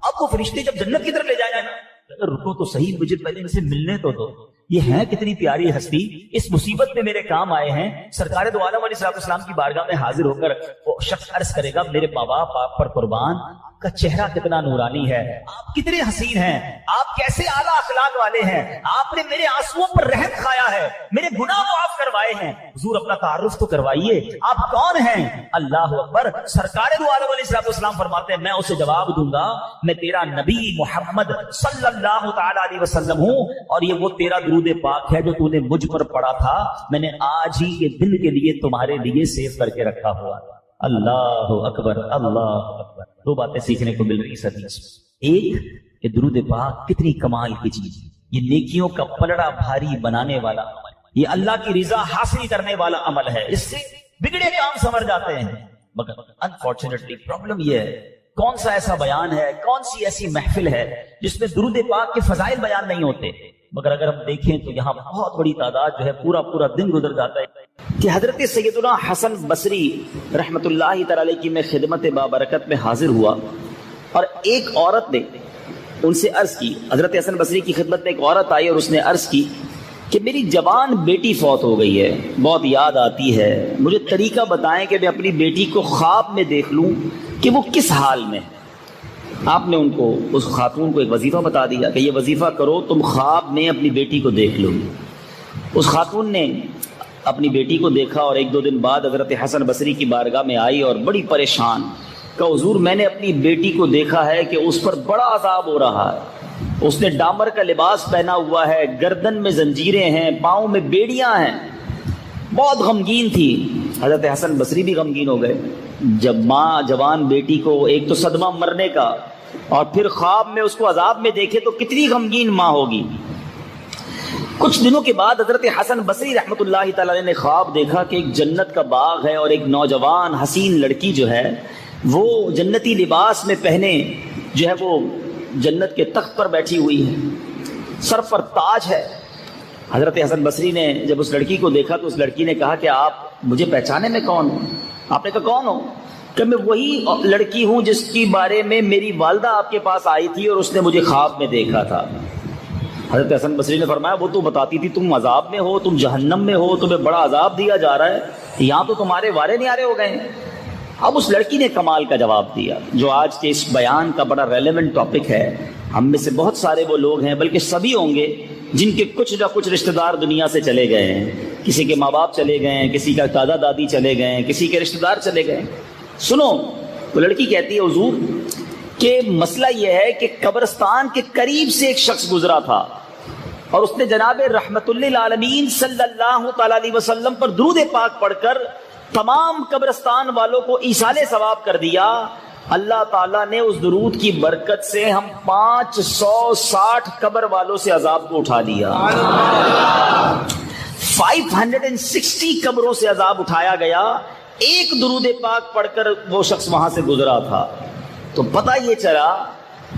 اب وہ فرشتے جب جنت کی طرف لے جائیں گے نا، رکو تو صحیح، مجھے پہلے ان سے ملنے تو دو، یہ ہے کتنی پیاری ہستی، اس مصیبت میں میرے کام آئے ہیں۔ سرکار دو عالم علیہ السلام کی بارگاہ میں حاضر ہو کر وہ شخص عرض کرے گا میرے ماں باپ آپ پر قربان، کا چہرہ کتنا نورانی ہے، آپ کتنے حسین ہیں، آپ کیسے اعلیٰ اخلاق والے ہیں، آپ نے میرے آنسوؤں پر رحم کھایا ہے، میرے گناہ معاف کروائے ہیں۔ حضور اپنا تعارف تو کروائیے، آپ کون ہیں؟ اللہ اکبر۔ سرکار دو عالم علیہ السلام فرماتے ہیں میں اسے جواب دوں گا میں تیرا نبی محمد صلی اللہ تعالی علیہ وسلم ہوں، اور یہ وہ تیرا درود پاک ہے جو تو نے مجھ پر پڑھا تھا، میں نے آج ہی یہ دل کے لیے تمہارے لیے سیو کر کے رکھا ہوا۔ اللہ اکبر، اللہ اکبر۔ دو باتیں سیکھنے کو مل رہی اس حدیث میں، ایک کہ درود پاک کتنی کمال کی چیز، یہ نیکیوں کا پلڑا بھاری بنانے والا عمل، یہ اللہ کی رضا حاصل کرنے والا عمل ہے، اس سے بگڑے کام سنور جاتے ہیں۔ مگر انفارچونیٹلی پرابلم یہ ہے کون سا ایسا بیان ہے، کون سی ایسی محفل ہے جس میں درود پاک کے فضائل بیان نہیں ہوتے، مگر اگر ہم دیکھیں تو یہاں بہت بڑی تعداد جو ہے پورا دن گزر جاتا ہے کہ حضرت سیدنا حسن بصری رحمت اللہ تعالی علیہ کی میں خدمت بابرکت میں حاضر ہوا، اور ایک عورت نے ان سے عرض کی، حضرت حسن بصری کی خدمت میں ایک عورت آئی اور اس نے عرض کی کہ میری جوان بیٹی فوت ہو گئی ہے، بہت یاد آتی ہے، مجھے طریقہ بتائیں کہ میں اپنی بیٹی کو خواب میں دیکھ لوں کہ وہ کس حال میں ہے۔ آپ نے ان کو، اس خاتون کو ایک وظیفہ بتا دیا کہ یہ وظیفہ کرو، تم خواب میں اپنی بیٹی کو دیکھ لو گی۔ اس خاتون نے اپنی بیٹی کو دیکھا اور ایک دو دن بعد حضرت حسن بصری کی بارگاہ میں آئی اور بڑی پریشان کہ حضور میں نے اپنی بیٹی کو دیکھا ہے کہ اس پر بڑا عذاب ہو رہا ہے، اس نے ڈامر کا لباس پہنا ہوا ہے، گردن میں زنجیریں ہیں، پاؤں میں بیڑیاں ہیں، بہت غمگین تھی۔ حضرت حسن بصری بھی غمگین ہو گئے، جب ماں جوان بیٹی کو ایک تو صدمہ مرنے کا اور پھر خواب میں اس کو عذاب میں دیکھے تو کتنی غمگین ماں ہوگی۔ کچھ دنوں کے بعد حضرت حسن بصری رحمت اللہ تعالی نے خواب دیکھا کہ ایک جنت کا باغ ہے اور ایک نوجوان حسین لڑکی جو ہے وہ جنتی لباس میں پہنے جو ہے وہ جنت کے تخت پر بیٹھی ہوئی ہے، سر پر تاج ہے۔ حضرت حسن بصری نے جب اس لڑکی کو دیکھا تو اس لڑکی نے کہا کہ آپ مجھے پہچانے میں کون ہوں؟ آپ نے کہا کون ہو؟ کہ میں وہی لڑکی ہوں جس کی بارے میں میری والدہ آپ کے پاس آئی تھی اور اس نے مجھے خواب میں دیکھا تھا۔ حضرت حسن بصری نے فرمایا وہ تو بتاتی تھی تم عذاب میں ہو، تم جہنم میں ہو، تمہیں بڑا عذاب دیا جا رہا ہے، یہاں تو تمہارے وارے نیارے ہو گئے ہیں۔ اب اس لڑکی نے کمال کا جواب دیا جو آج کے اس بیان کا بڑا ریلیونٹ ٹاپک ہے۔ ہم میں سے بہت سارے وہ لوگ ہیں، بلکہ سبھی ہوں گے جن کے کچھ نہ کچھ رشتہ دار دنیا سے چلے گئے ہیں، کسی کے ماں باپ چلے گئے ہیں، کسی کا دادا دادی چلے گئے ہیں، کسی کے رشتہ دار چلے گئے ہیں۔ سنو، وہ لڑکی کہتی ہے حضور کہ مسئلہ یہ ہے کہ قبرستان کے قریب سے ایک شخص گزرا تھا اور اس نے جناب رحمت للعالمین صلی اللہ تعالی علیہ وسلم پر درود پاک پڑھ کر تمام قبرستان والوں کو ایصال ثواب کر دیا، اللہ تعالیٰ نے اس درود کی برکت سے ہم 560 قبر والوں سے عذاب کو اٹھا دیا. 560 قبروں سے عذاب اٹھایا گیا. ایک درود پاک پڑھ کر وہ شخص وہاں سے گزرا تھا. تو پتہ یہ چلا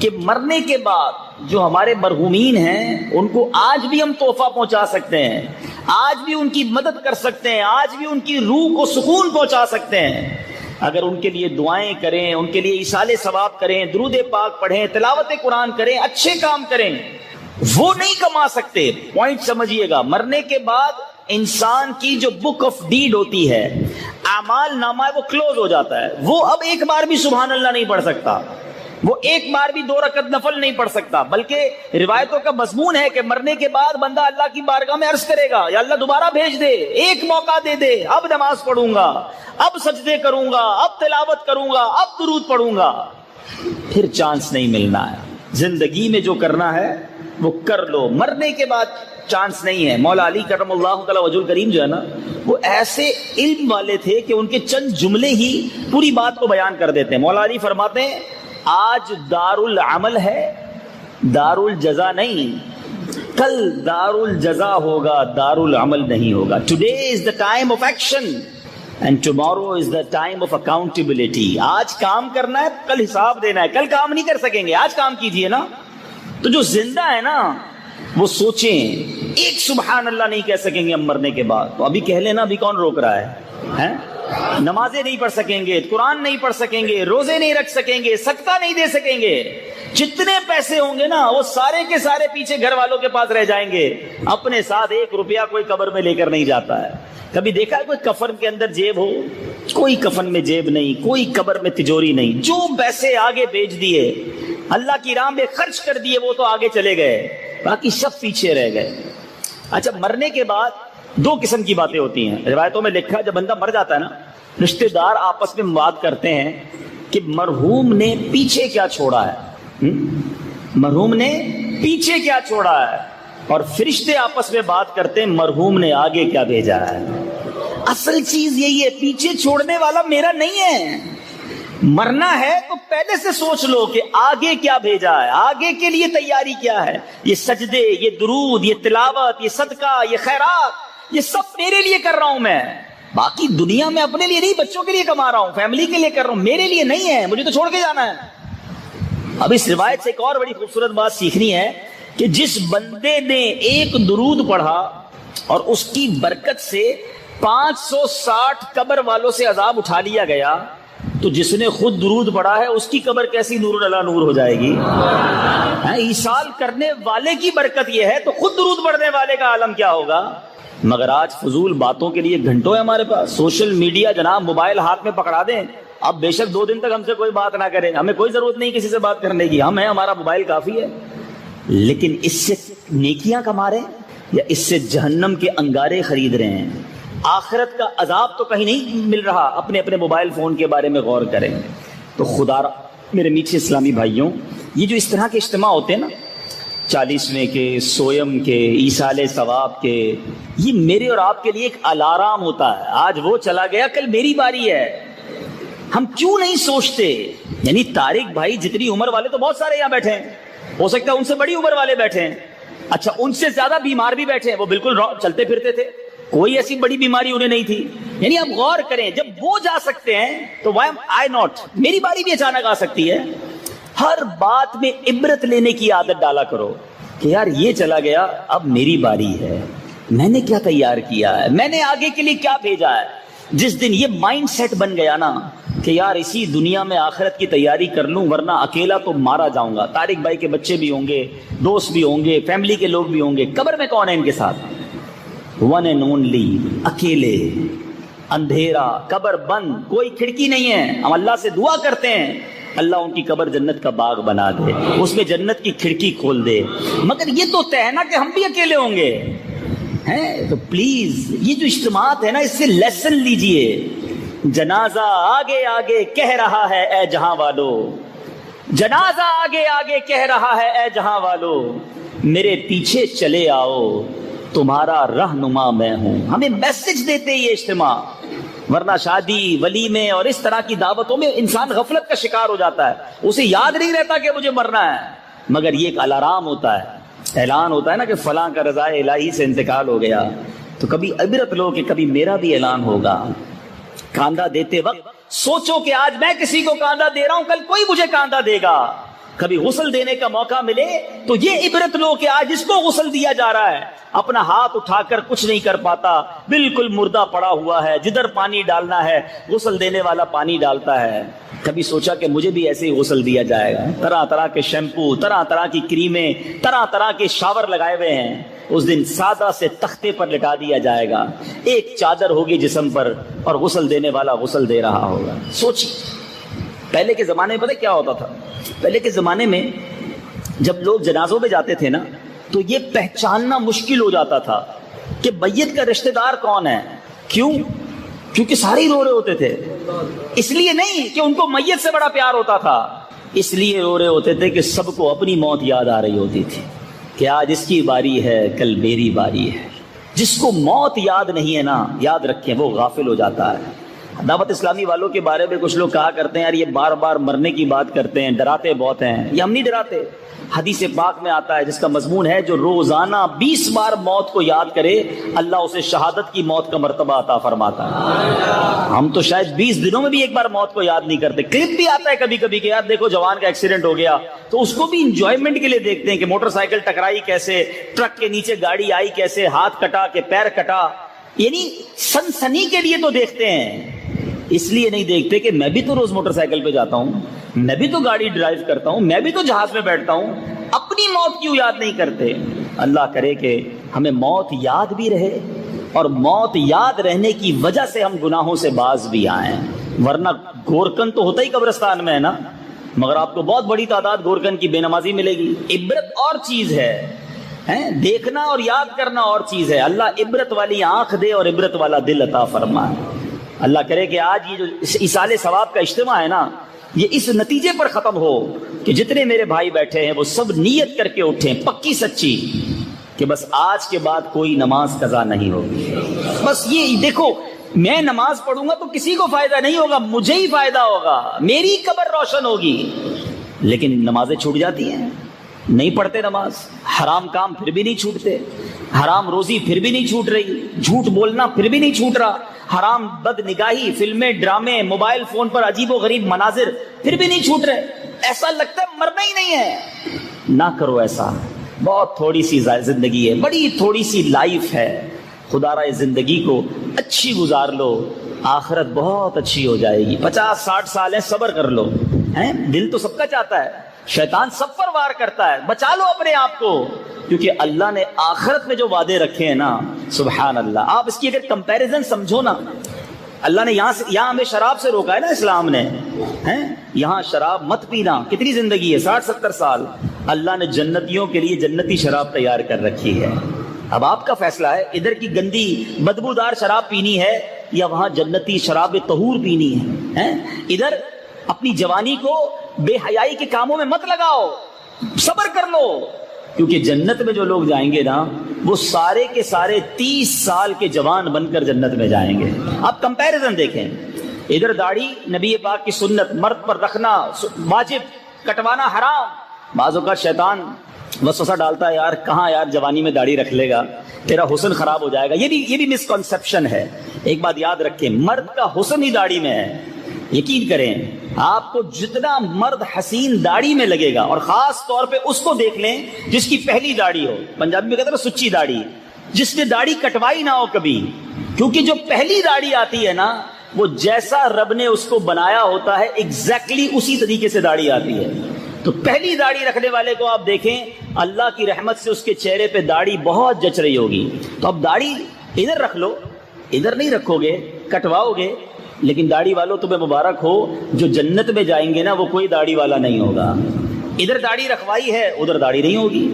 کہ مرنے کے بعد جو ہمارے مرحومین ہیں ان کو آج بھی ہم تحفہ پہنچا سکتے ہیں, آج بھی ان کی مدد کر سکتے ہیں, آج بھی ان کی روح کو سکون پہنچا سکتے ہیں اگر ان کے لیے دعائیں کریں, ان کے لیے ایصال ثواب کریں, درود پاک پڑھیں, تلاوت قرآن کریں, اچھے کام کریں. وہ نہیں کما سکتے. پوائنٹ سمجھیے گا, مرنے کے بعد انسان کی جو بک آف ڈیڈ ہوتی ہے, اعمال نامہ ہے, وہ کلوز ہو جاتا ہے. وہ اب ایک بار بھی سبحان اللہ نہیں پڑھ سکتا, وہ ایک بار بھی 2 رکعت نفل نہیں پڑھ سکتا. بلکہ روایتوں کا مضمون ہے کہ مرنے کے بعد بندہ اللہ کی بارگاہ میں عرض کرے گا, یا اللہ دوبارہ بھیج دے, ایک موقع دے دے, اب نماز پڑھوں گا, اب سجدے کروں گا, اب تلاوت کروں گا, اب درود پڑھوں گا. پھر چانس نہیں ملنا ہے. زندگی میں جو کرنا ہے وہ کر لو, مرنے کے بعد چانس نہیں ہے. مولا علی کرم اللہ تعالی وجہ الکریم جو ہے نا, وہ ایسے علم والے تھے کہ ان کے چند جملے ہی پوری بات کو بیان کر دیتے ہیں. مولا علی فرماتے ہیں آج دار العمل ہے, دار الجزا نہیں. کل دار الجزا ہوگا, دار العمل نہیں ہوگا. Today is the time of action and tomorrow is the time of accountability. آج کام کرنا ہے, کل حساب دینا ہے. کل کام نہیں کر سکیں گے, آج کام کیجئے نا. تو جو زندہ ہے نا وہ سوچیں, ایک سبحان اللہ نہیں کہہ سکیں گے ہم مرنے کے بعد, تو ابھی کہہ لینا, ابھی کون روک رہا ہے؟ نمازیں نہیں پڑھ سکیں گے, قرآن نہیں پڑھ سکیں گے, روزے نہیں رکھ سکیں گے, صدقہ نہیں دے سکیں گے. جتنے پیسے ہوں گے نا وہ سارے کے سارے پیچھے گھر والوں کے پاس رہ جائیں گے. اپنے ساتھ 1 روپیہ کوئی قبر میں لے کر نہیں جاتا ہے. کبھی دیکھا ہے کوئی کفن کے اندر جیب ہو؟ کوئی کفن میں جیب نہیں, کوئی قبر میں تجوری نہیں. جو پیسے آگے بھیج دیے, اللہ کی راہ میں خرچ کر دیے, وہ تو آگے چلے گئے, باقی سب پیچھے رہ گئے. اچھا, مرنے کے بعد 2 قسم کی باتیں ہوتی ہیں. روایتوں میں لکھا ہے جب بندہ مر جاتا ہے نا, رشتہ دار آپس میں بات کرتے ہیں کہ مرحوم نے پیچھے کیا چھوڑا ہے, مرحوم نے پیچھے کیا چھوڑا ہے, اور فرشتے آپس میں بات کرتے ہیں مرحوم نے آگے کیا بھیجا ہے. اصل چیز یہی ہے, پیچھے چھوڑنے والا میرا نہیں ہے. مرنا ہے تو پہلے سے سوچ لو کہ آگے کیا بھیجا ہے, آگے کے لیے تیاری کیا ہے. یہ سجدے, یہ درود, یہ تلاوت, یہ صدقہ, یہ خیرات, یہ سب میرے لیے کر رہا ہوں میں. باقی دنیا میں اپنے لیے نہیں, بچوں کے لیے کما رہا ہوں, فیملی کے لیے کر رہا ہوں, میرے لیے نہیں ہے, مجھے تو چھوڑ کے جانا ہے. اب اس روایت سے ایک اور بڑی خوبصورت بات سیکھنی ہے کہ جس بندے نے ایک درود پڑھا اور اس کی برکت سے 560 قبر والوں سے عذاب اٹھا لیا گیا, تو جس نے خود درود پڑھا ہے اس کی قبر کیسی نور اللہ نور ہو جائے گی. ایصال کرنے والے کی برکت یہ ہے, تو خود درود پڑھنے والے کا عالم کیا ہوگا. مگر آج فضول باتوں کے لیے گھنٹوں ہے ہمارے پاس. سوشل میڈیا جناب, موبائل ہاتھ میں پکڑا دیں, اب بے شک 2 دن تک ہم سے کوئی بات نہ کریں, ہمیں کوئی ضرورت نہیں کسی سے بات کرنے کی, ہم ہیں, ہمارا موبائل کافی ہے. لیکن اس سے نیکیاں کما رہے ہیں یا اس سے جہنم کے انگارے خرید رہے ہیں؟ آخرت کا عذاب تو کہیں نہیں مل رہا. اپنے اپنے موبائل فون کے بارے میں غور کریں. تو خدا میرے میٹھے اسلامی بھائیوں, یہ جو اس طرح کے اجتماع ہوتے ہیں نا, 40ویں کے, سویم کے, ایصال ثواب کے, یہ میرے اور آپ کے لیے ایک الارم ہوتا ہے. آج وہ چلا گیا, کل میری باری ہے. ہم کیوں نہیں سوچتے؟ یعنی طارق بھائی جتنی عمر والے تو بہت سارے یہاں بیٹھے ہیں, ہو سکتا ہے ان سے بڑی عمر والے بیٹھے ہیں. اچھا, ان سے زیادہ بیمار بھی بیٹھے ہیں, وہ بالکل چلتے پھرتے تھے, کوئی ایسی بڑی بیماری انہیں نہیں تھی. یعنی آپ غور کریں, جب وہ جا سکتے ہیں تو why am I not؟ میری باری بھی اچانک آ سکتی ہے. ہر بات میں عبرت لینے کی عادت ڈالا کرو کہ یار یہ چلا گیا, اب میری باری ہے, میں نے کیا تیار کیا ہے, میں نے آگے کے لیے کیا بھیجا ہے. جس دن یہ مائنڈ سیٹ بن گیا نا کہ یار اسی دنیا میں آخرت کی تیاری کر لوں ورنہ اکیلا تو مارا جاؤں گا. طارق بھائی کے بچے بھی ہوں گے, دوست بھی ہوں گے, فیملی کے لوگ بھی ہوں گے, قبر میں کون ہے ان کے ساتھ؟ ون اینڈ اونلی, اکیلے, اندھیرا, قبر بند, کوئی کھڑکی نہیں ہے. ہم اللہ سے دعا کرتے ہیں اللہ ان کی قبر جنت کا باغ بنا دے, اس میں جنت کی کھڑکی کھول دے. مگر یہ تو طے ہے نا کہ ہم بھی اکیلے ہوں گے. تو پلیز یہ جو اجتماعات ہے نا, اس سے لیسن لیجئے. جنازہ آگے آگے کہہ رہا ہے اے جہاں والو, جنازہ آگے آگے کہہ رہا ہے اے جہاں والو, میرے پیچھے چلے آؤ تمہارا رہنما میں ہوں. ہمیں میسج دیتے یہ اجتماع. ورنہ شادی ولیمے اور اس طرح کی دعوتوں میں انسان غفلت کا شکار ہو جاتا ہے، اسے یاد نہیں رہتا کہ مجھے مرنا ہے، مگر یہ ایک الارم ہوتا ہے، اعلان ہوتا ہے نا کہ فلاں کا رضا الہی سے انتقال ہو گیا، تو کبھی عبرت لو کہ کبھی میرا بھی اعلان ہوگا۔ کاندھا دیتے وقت سوچو کہ آج میں کسی کو کاندھا دے رہا ہوں، کل کوئی مجھے کاندھا دے گا۔ کبھی غسل دینے کا موقع ملے تو یہ عبرت لو کہ آج اس کو غسل دیا جا رہا ہے، اپنا ہاتھ اٹھا کر کچھ نہیں کر پاتا، بالکل مردہ پڑا ہوا ہے، جدھر پانی ڈالنا ہے غسل دینے والا پانی ڈالتا ہے۔ کبھی سوچا کہ مجھے بھی ایسے ہی غسل دیا جائے گا، طرح طرح کے شیمپو، طرح طرح کی کریمیں، طرح طرح کے شاور لگائے ہوئے ہیں، اس دن سادہ سے تختے پر لٹا دیا جائے گا، ایک چادر ہوگی جسم پر اور غسل دینے والا غسل دے رہا ہوگا۔ سوچیے پہلے کے زمانے میں پتہ کیا ہوتا تھا؟ پہلے کے زمانے میں جب لوگ جنازوں میں جاتے تھے نا تو یہ پہچاننا مشکل ہو جاتا تھا کہ میت کا رشتہ دار کون ہے۔ کیوں؟ کیونکہ سارے ہی رو رہے ہوتے تھے، اس لیے نہیں کہ ان کو میت سے بڑا پیار ہوتا تھا، اس لیے رو رہے ہوتے تھے کہ سب کو اپنی موت یاد آ رہی ہوتی تھی کہ آج اس کی باری ہے کل میری باری ہے۔ جس کو موت یاد نہیں ہے نا، یاد رکھیں وہ غافل ہو جاتا ہے۔ دعوت اسلامی والوں کے بارے میں کچھ لوگ کہا کرتے ہیں یار یہ بار بار مرنے کی بات کرتے ہیں، ڈراتے بہت ہیں۔ یہ ہم نہیں ڈراتے، حدیث پاک میں آتا ہے جس کا مضمون ہے جو روزانہ 20 بار موت کو یاد کرے اللہ اسے شہادت کی موت کا مرتبہ عطا فرماتا ہے۔ ہم تو شاید 20 دنوں میں بھی ایک بار موت کو یاد نہیں کرتے۔ کلپ بھی آتا ہے کبھی کبھی کہ یار دیکھو جوان کا ایکسیڈنٹ ہو گیا، تو اس کو بھی انجوائمنٹ کے لیے دیکھتے ہیں کہ موٹر سائیکل ٹکرائی کیسے، ٹرک کے نیچے گاڑی آئی کیسے، ہاتھ کٹا کہ پیر کٹا، یعنی سنسنی کے لیے تو دیکھتے ہیں، اس لیے نہیں دیکھتے کہ میں بھی تو روز موٹر سائیکل پہ جاتا ہوں، میں بھی تو گاڑی ڈرائیو کرتا ہوں، میں بھی تو جہاز میں بیٹھتا ہوں، اپنی موت کیوں یاد نہیں کرتے؟ اللہ کرے کہ ہمیں موت یاد بھی رہے اور موت یاد رہنے کی وجہ سے ہم گناہوں سے باز بھی آئیں، ورنہ گورکن تو ہوتا ہی قبرستان میں ہے نا، مگر آپ کو بہت بڑی تعداد گورکن کی بے نمازی ملے گی۔ عبرت اور چیز ہے، دیکھنا اور یاد کرنا اور چیز ہے۔ اللہ عبرت والی آنکھ دے اور عبرت والا دل عطا فرمائے۔ اللہ کرے کہ آج یہ جو ایصال ثواب کا اجتماع ہے نا، یہ اس نتیجے پر ختم ہو کہ جتنے میرے بھائی بیٹھے ہیں وہ سب نیت کر کے اٹھیں پکی سچی کہ بس آج کے بعد کوئی نماز قضا نہیں ہوگی۔ بس یہ دیکھو، میں نماز پڑھوں گا تو کسی کو فائدہ نہیں ہوگا، مجھے ہی فائدہ ہوگا، میری قبر روشن ہوگی۔ لیکن نمازیں چھوٹ جاتی ہیں، نہیں پڑھتے نماز، حرام کام پھر بھی نہیں چھوٹتے، حرام روزی پھر بھی نہیں چھوٹ رہی، جھوٹ بولنا پھر بھی نہیں چھوٹ رہا، حرام بد نگاہی، فلمیں، ڈرامے، موبائل فون پر عجیب و غریب مناظر پھر بھی نہیں چھوٹ رہے۔ ایسا لگتا ہے مرنا ہی نہیں ہے۔ نہ کرو ایسا، بہت تھوڑی سی زندگی ہے، بڑی تھوڑی سی لائف ہے، خدا را زندگی کو اچھی گزار لو، آخرت بہت اچھی ہو جائے گی۔ 50-60 سال ہیں، صبر کر لو، دل تو سب کا چاہتا ہے، شیطان سب پر وار کرتا ہے، بچا لو اپنے آپ کو، کیونکہ اللہ نے آخرت میں جو وعدے رکھے ہیں نا، سبحان اللہ۔ آپ اس کی اگر کمپیریزن سمجھو نا، اللہ نے یہاں ہمیں شراب سے روکا ہے نا، اسلام نے، یہاں شراب مت پینا، کتنی زندگی ہے، 60-70 سال، اللہ نے جنتیوں کے لیے جنتی شراب تیار کر رکھی ہے۔ اب آپ کا فیصلہ ہے ادھر کی گندی بدبودار شراب پینی ہے یا وہاں جنتی شراب طہور پینی ہے۔ ادھر اپنی جوانی کو بے حیائی کے کاموں میں مت لگاؤ، صبر کر لو، کیونکہ جنت میں جو لوگ جائیں گے نا وہ سارے کے سارے 30 سال کے جوان بن کر جنت میں جائیں گے۔ آپ کمپیریزن دیکھیں، ادھر داڑھی نبی پاک کی سنت، مرد پر رکھنا واجب، کٹوانا حرام۔ بعض اوقات شیطان وسوسہ ڈالتا ہے یار کہاں یار جوانی میں داڑھی رکھ لے گا، تیرا حسن خراب ہو جائے گا۔ یہ بھی مسکنسیپشن ہے۔ ایک بات یاد رکھیں، مرد کا حسن ہی داڑھی میں ہے۔ یقین کریں، آپ کو جتنا مرد حسین داڑھی میں لگے گا، اور خاص طور پہ اس کو دیکھ لیں جس کی پہلی داڑھی ہو، پنجابی میں کہتے ہیں سچی داڑھی، جس نے داڑھی کٹوائی نہ ہو کبھی، کیونکہ جو پہلی داڑھی آتی ہے نا وہ جیسا رب نے اس کو بنایا ہوتا ہے ایگزیکٹلی اسی طریقے سے داڑھی آتی ہے۔ تو پہلی داڑھی رکھنے والے کو آپ دیکھیں، اللہ کی رحمت سے اس کے چہرے پہ داڑھی بہت جچ رہی ہوگی۔ تو اب داڑھی ادھر رکھ لو، ادھر نہیں رکھو گے، کٹواؤ گے، لیکن داڑھی والوں تمہیں مبارک ہو، جو جنت میں جائیں گے نا وہ کوئی داڑھی والا نہیں ہوگا۔ ادھر داڑھی رکھوائی ہے، ادھر داڑھی نہیں ہوگی۔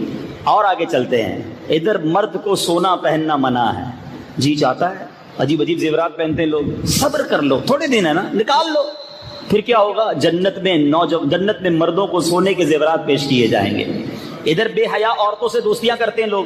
اور آگے چلتے ہیں، ادھر مرد کو سونا پہننا منع ہے، جی چاہتا ہے عجیب عجیب زیورات پہنتے ہیں لوگ، صبر کر لو، تھوڑے دن ہے نا، نکال لو، پھر کیا ہوگا، جنت میں مردوں کو سونے کے زیورات پیش کیے جائیں گے۔ ادھر بے حیا عورتوں سے دوستیاں کرتے ہیں لوگ،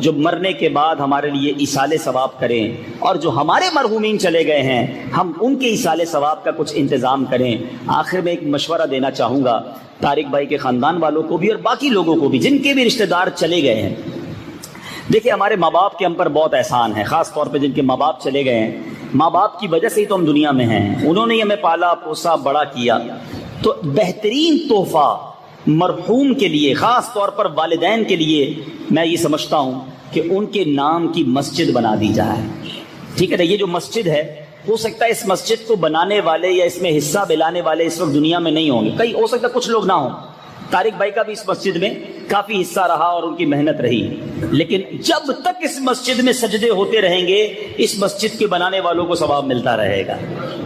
جو مرنے کے بعد ہمارے لیے ایصال ثواب کریں، اور جو ہمارے مرحومین چلے گئے ہیں ہم ان کے ایصال ثواب کا کچھ انتظام کریں۔ آخر میں ایک مشورہ دینا چاہوں گا طارق بھائی کے خاندان والوں کو بھی اور باقی لوگوں کو بھی جن کے بھی رشتہ دار چلے گئے ہیں۔ دیکھیں ہمارے ماں باپ کے ہم پر بہت احسان ہے، خاص طور پہ جن کے ماں باپ چلے گئے ہیں۔ ماں باپ کی وجہ سے ہی تو ہم دنیا میں ہیں، انہوں نے ہی ہمیں پالا پوسا بڑا کیا۔ تو بہترین تحفہ مرحوم کے لیے، خاص طور پر والدین کے لیے، میں یہ سمجھتا ہوں کہ ان کے نام کی مسجد بنا دی جائے۔ ٹھیک ہے نا، یہ جو مسجد ہے ہو سکتا ہے اس مسجد کو بنانے والے یا اس میں حصہ دلانے والے اس وقت دنیا میں نہیں ہوں گے، کئی ہو سکتا ہے کچھ لوگ نہ ہوں۔ طارق بھائی کا بھی اس مسجد میں کافی حصہ رہا اور ان کی محنت رہی، لیکن جب تک اس مسجد میں سجدے ہوتے رہیں گے اس مسجد کے بنانے والوں کو ثواب ملتا رہے گا۔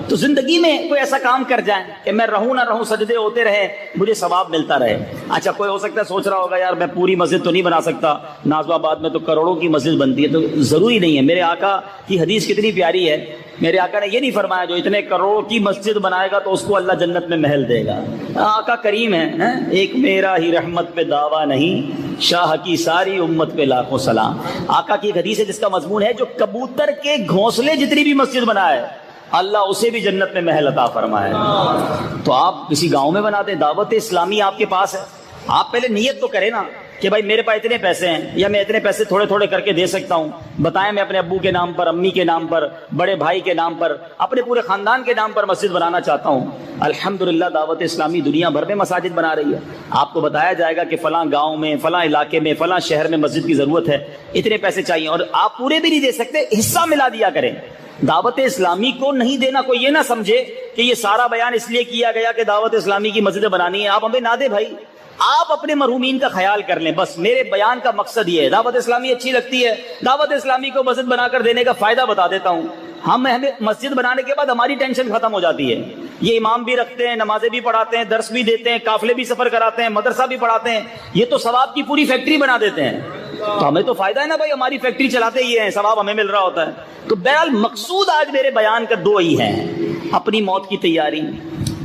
تو زندگی میں کوئی ایسا کام کر جائیں کہ میں رہوں نہ رہوں سجدے ہوتے رہے، مجھے ثواب ملتا رہے۔ اچھا کوئی ہو سکتا ہے سوچ رہا ہوگا یار میں پوری مسجد تو نہیں بنا سکتا، نازم آباد میں تو کروڑوں کی مسجد بنتی ہے، تو ضروری نہیں ہے۔ میرے آقا کی حدیث کتنی پیاری ہے، میرے آقا نے یہ نہیں فرمایا جو اتنے کروڑوں کی مسجد بنائے گا تو اس کو اللہ جنت میں محل دے گا۔ آقا کریم ہے، ایک میرا ہی رحمت پہ دعویٰ نہیں، شاہ کی ساری امت پہ لاکھوں سلام۔ آقا کی ایک حدیث ہے جس کا مضمون ہے جو کبوتر کے گھونسلے جتنی بھی مسجد بنائے اللہ اسے بھی جنت میں محل عطا فرمائے۔ تو آپ کسی گاؤں میں بنا دیں، دعوت اسلامی آپ کے پاس ہے، آپ پہلے نیت تو کریں نا کہ بھائی میرے پاس اتنے پیسے ہیں یا میں اتنے پیسے تھوڑے تھوڑے کر کے دے سکتا ہوں، بتائیں میں اپنے ابو کے نام پر، امی کے نام پر، بڑے بھائی کے نام پر، اپنے پورے خاندان کے نام پر مسجد بنانا چاہتا ہوں۔ الحمدللہ دعوت اسلامی دنیا بھر میں مساجد بنا رہی ہے، آپ کو بتایا جائے گا کہ فلاں گاؤں میں، فلاں علاقے میں، فلاں شہر میں مسجد کی ضرورت ہے، اتنے پیسے چاہیے، اور آپ پورے بھی نہیں دے سکتے، حصہ ملا دیا کریں۔ دعوت اسلامی کو نہیں دینا، کوئی یہ نہ سمجھے کہ یہ سارا بیان اس لیے کیا گیا کہ دعوت اسلامی کی مسجدیں بنانی ہے، آپ ہمیں نہ دیں بھائی، آپ اپنے مرحومین کا خیال کر لیں، بس میرے بیان کا مقصد یہ ہے۔ دعوت اسلامی اچھی لگتی ہے، دعوت اسلامی کو مسجد بنا کر دینے کا فائدہ بتا دیتا ہوں۔ ہمیں مسجد بنانے کے بعد ہماری ٹینشن ختم ہو جاتی ہے، یہ امام بھی رکھتے ہیں، نمازیں بھی پڑھاتے ہیں، درس بھی دیتے ہیں، قافلے بھی سفر کراتے ہیں، مدرسہ بھی پڑھاتے ہیں، یہ تو ثواب کی پوری فیکٹری بنا دیتے ہیں۔ تو ہمیں تو فائدہ ہے نا بھائی، ہماری فیکٹری چلاتے ہی ہیں، ثواب ہمیں مل رہا ہوتا ہے۔ تو بہرحال مقصود آج میرے بیان کا دو ہی ہیں، اپنی موت کی تیاری،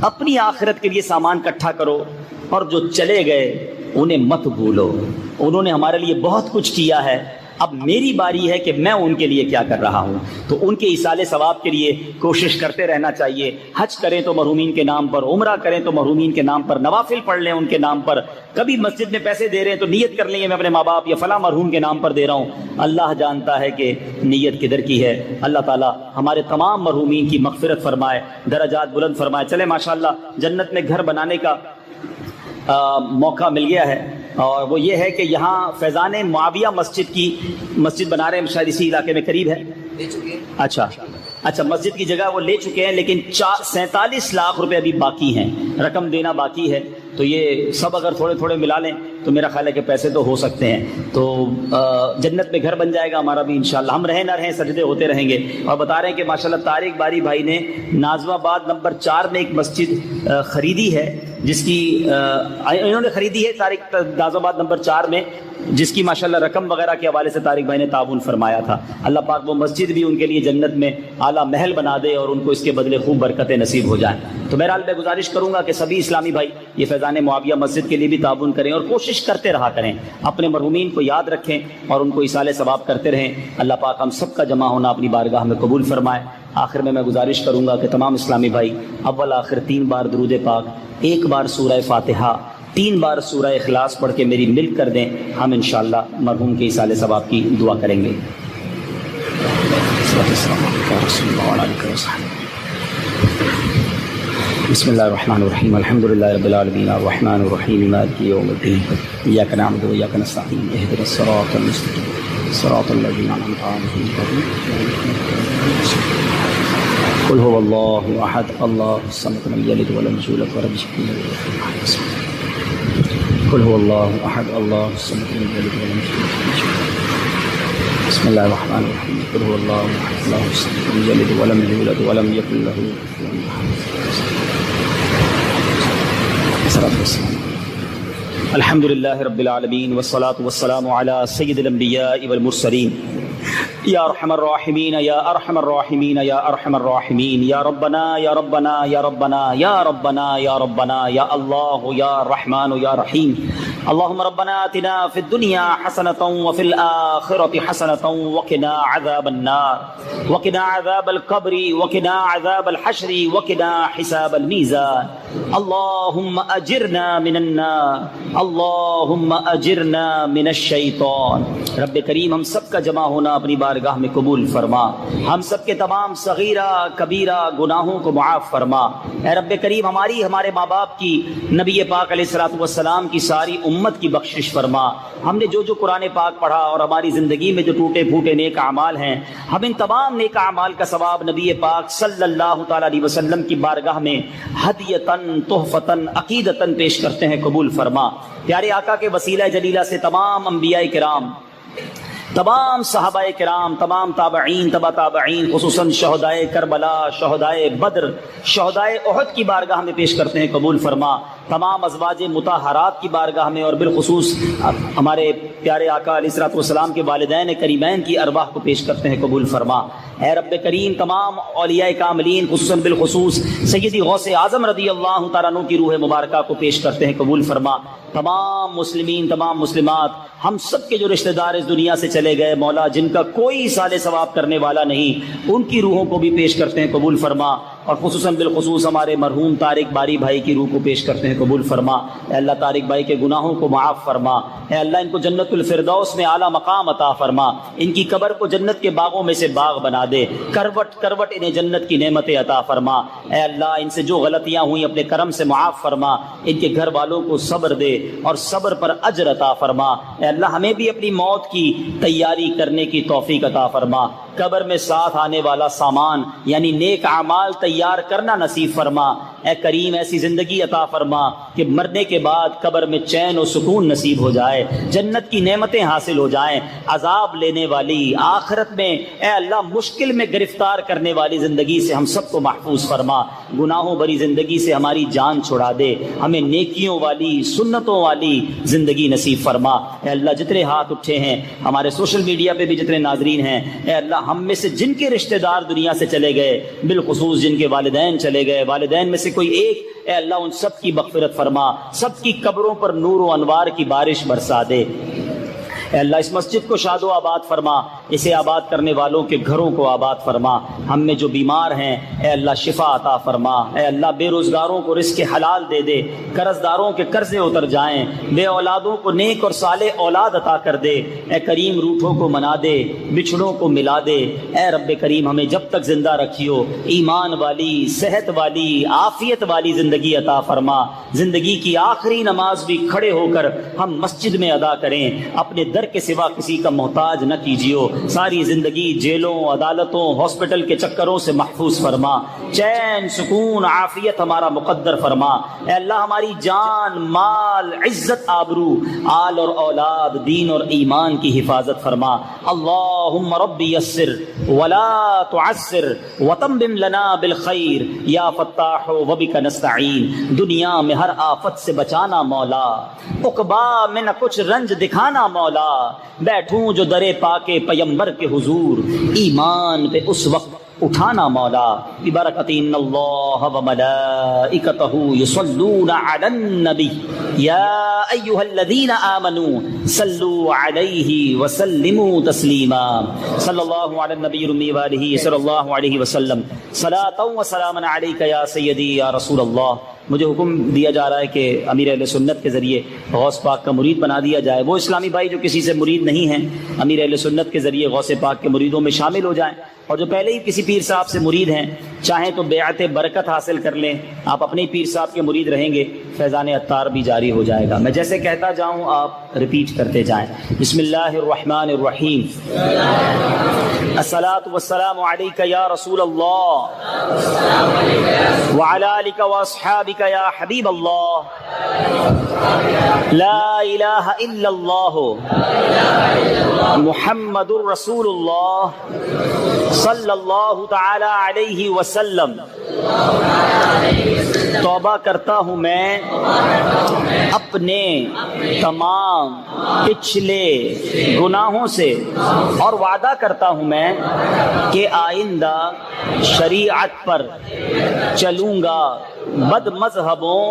اپنی آخرت کے لیے سامان اکٹھا کرو، اور جو چلے گئے انہیں مت بھولو، انہوں نے ہمارے لیے بہت کچھ کیا ہے، اب میری باری ہے کہ میں ان کے لیے کیا کر رہا ہوں۔ تو ان کے ایصال ثواب کے لیے کوشش کرتے رہنا چاہیے، حج کریں تو مرحومین کے نام پر، عمرہ کریں تو مرحومین کے نام پر، نوافل پڑھ لیں ان کے نام پر، کبھی مسجد میں پیسے دے رہے ہیں تو نیت کر لیں میں اپنے ماں باپ یا فلاں مرحوم کے نام پر دے رہا ہوں، اللہ جانتا ہے کہ نیت کدھر کی ہے۔ اللہ تعالیٰ ہمارے تمام مرحومین کی مغفرت فرمائے، درجات بلند فرمائے۔ چلے ماشاءاللہ جنت میں گھر بنانے کا موقع مل گیا ہے، اور وہ یہ ہے کہ یہاں فیضان معاویہ مسجد بنا رہے ہیں، شاید اسی علاقے میں قریب ہے۔ اچھا مسجد کی جگہ وہ لے چکے ہیں، لیکن 47 لاکھ روپے ابھی باقی ہیں، رقم دینا باقی ہے۔ تو یہ سب اگر تھوڑے تھوڑے ملا لیں تو میرا خیال ہے کہ پیسے تو ہو سکتے ہیں، تو جنت میں گھر بن جائے گا ہمارا بھی انشاءاللہ، ہم رہیں نہ رہیں سجدے ہوتے رہیں گے۔ اور بتا رہے ہیں کہ ماشاءاللہ طارق باری بھائی نے نازم آباد نمبر 4 میں ایک مسجد خریدی ہے، جس کی انہوں نے خریدی ہے طارق نازم آباد نمبر 4 میں، جس کی ماشاءاللہ رقم وغیرہ کے حوالے سے طارق بھائی نے تعاون فرمایا تھا۔ اللہ پاک وہ مسجد بھی ان کے لیے جنت میں اعلیٰ محل بنا دے اور ان کو اس کے بدلے خوب برکتیں نصیب ہو جائیں۔ تو بہرحال میں گزارش کروں گا کہ سبھی اسلامی بھائی یہ فیضان معاویہ مسجد کے لیے بھی تعاون کریں اور کوشش کرتے رہا کریں، اپنے مرحومین کو یاد رکھیں اور ان کو ایصال ثواب کرتے رہیں۔ اللہ پاک ہم سب کا جمع ہونا اپنی بارگاہ میں قبول فرمائے۔ آخر میں گزارش کروں گا کہ تمام اسلامی بھائی اول آخر 3 بار درود پاک، 1 بار سورہ فاتحہ، 3 بار سورہ اخلاص پڑھ کے میری مل کر دیں، ہم انشاءاللہ مرحوم کے ایصال ثواب کی دعا کریں گے۔ بسم اللہ الرحمن الرحیم، الحمدللہ رب العالمین، الرحمن الرحیم، مالک یوم الدین، ایاک نعبد و ایاک نستعین، اہدنا الصراط المستقیم، صراط الذین انعمت علیہم۔ قل هو اللہ احد اللہ الصمد لم یلد ولم یولد ولم یکن له کفوا احد۔ قل هو اللہ احد اللہ الصمد لم یلد ولم یولد ولم یکن له۔ بسم اللہ الرحمن الرحیم، قل هو اللہ احد اللہ الصمد لم یلد ولم یولد ولم یکن له کفوا احد۔ الحمد للہ رب العالمین والصلاة والسلام علی سید الانبیاء والمرسلین یا ارحم الراحمین یا ارحم الراحمین یا ارحم الراحمین یا ربنا یا ربنا یا ربنا یا ربنا یا ربنا یا اللہ یا رحمان یا رحیم اللهم ربنا آتنا في الدنيا حسنة وفي الآخرة حسنة وقنا عذاب النار وقنا عذاب القبر وقنا عذاب الحشر وقنا حساب الميزان اللهم أجرنا من النار اللهم أجرنا من الشيطان. رب کریم ہم سب کا جمع ہونا اپنی بارگاہ میں قبول فرما، ہم سب کے تمام صغیرہ کبیرہ گناہوں کو معاف فرما. اے رب کریم ہماری ہمارے ماں باپ کی، نبی پاک علیہ الصلوۃ والسلام کی ساری امت کی بخشش فرما. ہم نے جو قرآن پاک پڑھا اور ہماری زندگی میں جو ٹوٹے پھوٹے نیک اعمال ہیں، ہم ان تمام نیک اعمال کا ثواب نبی پاک صلی اللہ تعالی علیہ وسلم کی بارگاہ میں ہدیتاً تحفتاً عقیدتاً پیش کرتے ہیں، قبول فرما. پیارے آقا کے وسیلہ جلیلہ سے تمام انبیاء کرام، تمام صحابہ کرام، تمام تابعین، تبع تابعین، خصوصاً شہدائے کربلا، شہدائے بدر، شہدائے احد کی بارگاہ میں پیش کرتے ہیں، قبول فرما. تمام ازواج مطہرات کی بارگاہ میں اور بالخصوص ہمارے پیارے آقا علیہ الصلوۃ والسلام کے والدین کریمین کی ارواح کو پیش کرتے ہیں، قبول فرما. اے رب کریم تمام اولیاء کاملین خصوصاً بالخصوص سیدی غوث اعظم رضی اللہ تعالیٰ عنہ کی روح مبارکہ کو پیش کرتے ہیں، قبول فرما. تمام مسلمین، تمام مسلمات، ہم سب کے جو رشتہ دار اس دنیا سے چلے گئے مولا، جن کا کوئی سال ثواب کرنے والا نہیں، ان کی روحوں کو بھی پیش کرتے ہیں، قبول فرما. اور خصوصاً بالخصوص ہمارے مرحوم طارق باری بھائی کی روح کو پیش کرتے ہیں، قبول فرما. اے اللہ طارق بھائی کے گناہوں کو معاف فرما. اے اللہ ان کو جنت الفردوس میں اعلیٰ مقام عطا فرما. ان کی قبر کو جنت کے باغوں میں سے باغ بنا دے. کروٹ کروٹ انہیں جنت کی نعمتیں عطا فرما. اے اللہ ان سے جو غلطیاں ہوئیں اپنے کرم سے معاف فرما. ان کے گھر والوں کو صبر دے اور صبر پر اجر عطا فرما. اے اللہ ہمیں بھی اپنی موت کی تیاری کرنے کی توفیق عطا فرما. قبر میں ساتھ آنے والا سامان یعنی نیک اعمال تیار کرنا نصیب فرما. اے کریم ایسی زندگی عطا فرما کہ مرنے کے بعد قبر میں چین و سکون نصیب ہو جائے، جنت کی نعمتیں حاصل ہو جائیں. عذاب لینے والی آخرت میں اے اللہ مشکل میں گرفتار کرنے والی زندگی سے ہم سب کو محفوظ فرما. گناہوں بری زندگی سے ہماری جان چھڑا دے. ہمیں نیکیوں والی سنتوں والی زندگی نصیب فرما. اے اللہ جتنے ہاتھ اٹھے ہیں ہمارے سوشل میڈیا پہ بھی جتنے ناظرین ہیں، اے اللہ ہم میں سے جن کے رشتہ دار دنیا سے چلے گئے، بالخصوص جن کے والدین چلے گئے، والدین میں سے کوئی ایک، اے اللہ ان سب کی مغفرت فرما. سب کی قبروں پر نور و انوار کی بارش برسا دے. اے اللہ اس مسجد کو شاد و آباد فرما، اسے آباد کرنے والوں کے گھروں کو آباد فرما. ہم میں جو بیمار ہیں اے اللہ شفا عطا فرما. اے اللہ بے روزگاروں کو رزق حلال دے دے، قرض داروں کے قرضے اتر جائیں، بے اولادوں کو نیک اور صالح اولاد عطا کر دے. اے کریم روٹھوں کو منا دے، بچھڑوں کو ملا دے. اے رب کریم ہمیں جب تک زندہ رکھیو ایمان والی، صحت والی، عافیت والی زندگی عطا فرما. زندگی کی آخری نماز بھی کھڑے ہو کر ہم مسجد میں ادا کریں، اپنے در کے سوا کسی کا محتاج نہ کیجیو. ساری زندگی جیلوں، عدالتوں، ہاسپٹل کے چکروں سے محفوظ فرما. چین، سکون، عافیت ہمارا مقدر فرما. اے اللہ ہماری جان، مال، عزت، آبرو، آل اور اولاد، دین اور ایمان کی حفاظت فرما. اللہم رب یسر ولا تعسر وتمم لنا بالخیر یا فتاح وبک نستعین. دنیا میں ہر آفت سے بچانا مولا، عقبا میں نہ کچھ رنج دکھانا مولا. بیٹھوں جو درے پاکے پیمبر کے حضور، ایمان پہ اس وقت اٹھانا مولا. ببرکۃ ان اللہ وملائکتہ یصلون علی النبی یا ایھا الذین آمنوا صلوا علیہ وسلموا تسلیما. صلی اللہ علی النبی الأمی وآلہ صلی اللہ علیہ وسلم. صلاۃ و سلام علیک یا سیدی یا رسول اللہ. مجھے حکم دیا جا رہا ہے کہ امیر اہل سنت کے ذریعے غوث پاک کا مرید بنا دیا جائے. وہ اسلامی بھائی جو کسی سے مرید نہیں ہیں، امیر اہل سنت کے ذریعے غوث پاک کے مریدوں میں شامل ہو جائیں. اور جو پہلے ہی کسی پیر صاحب سے مرید ہیں، چاہیں تو بیعت برکت حاصل کر لیں. آپ اپنے ہی پیر صاحب کے مرید رہیں گے، فیضان عطار بھی جاری ہو جائے گا. میں جیسے کہتا جاؤں آپ ریپیٹ کرتے جائیں. بسم اللہ الرحمن الرحیم. الصلاۃ والسلام علیک یا رسول اللہ وعلی آلک واصحابک یا حبیب اللہ. لا الہ الا اللہ محمد الرسول اللہ صلی اللہ تعالی علیہ وسلم توبہ کرتا ہوں میں اپنے تمام پچھلے گناہوں سے، اور وعدہ کرتا ہوں میں کہ آئندہ شریعت پر چلوں گا، بد مذہبوں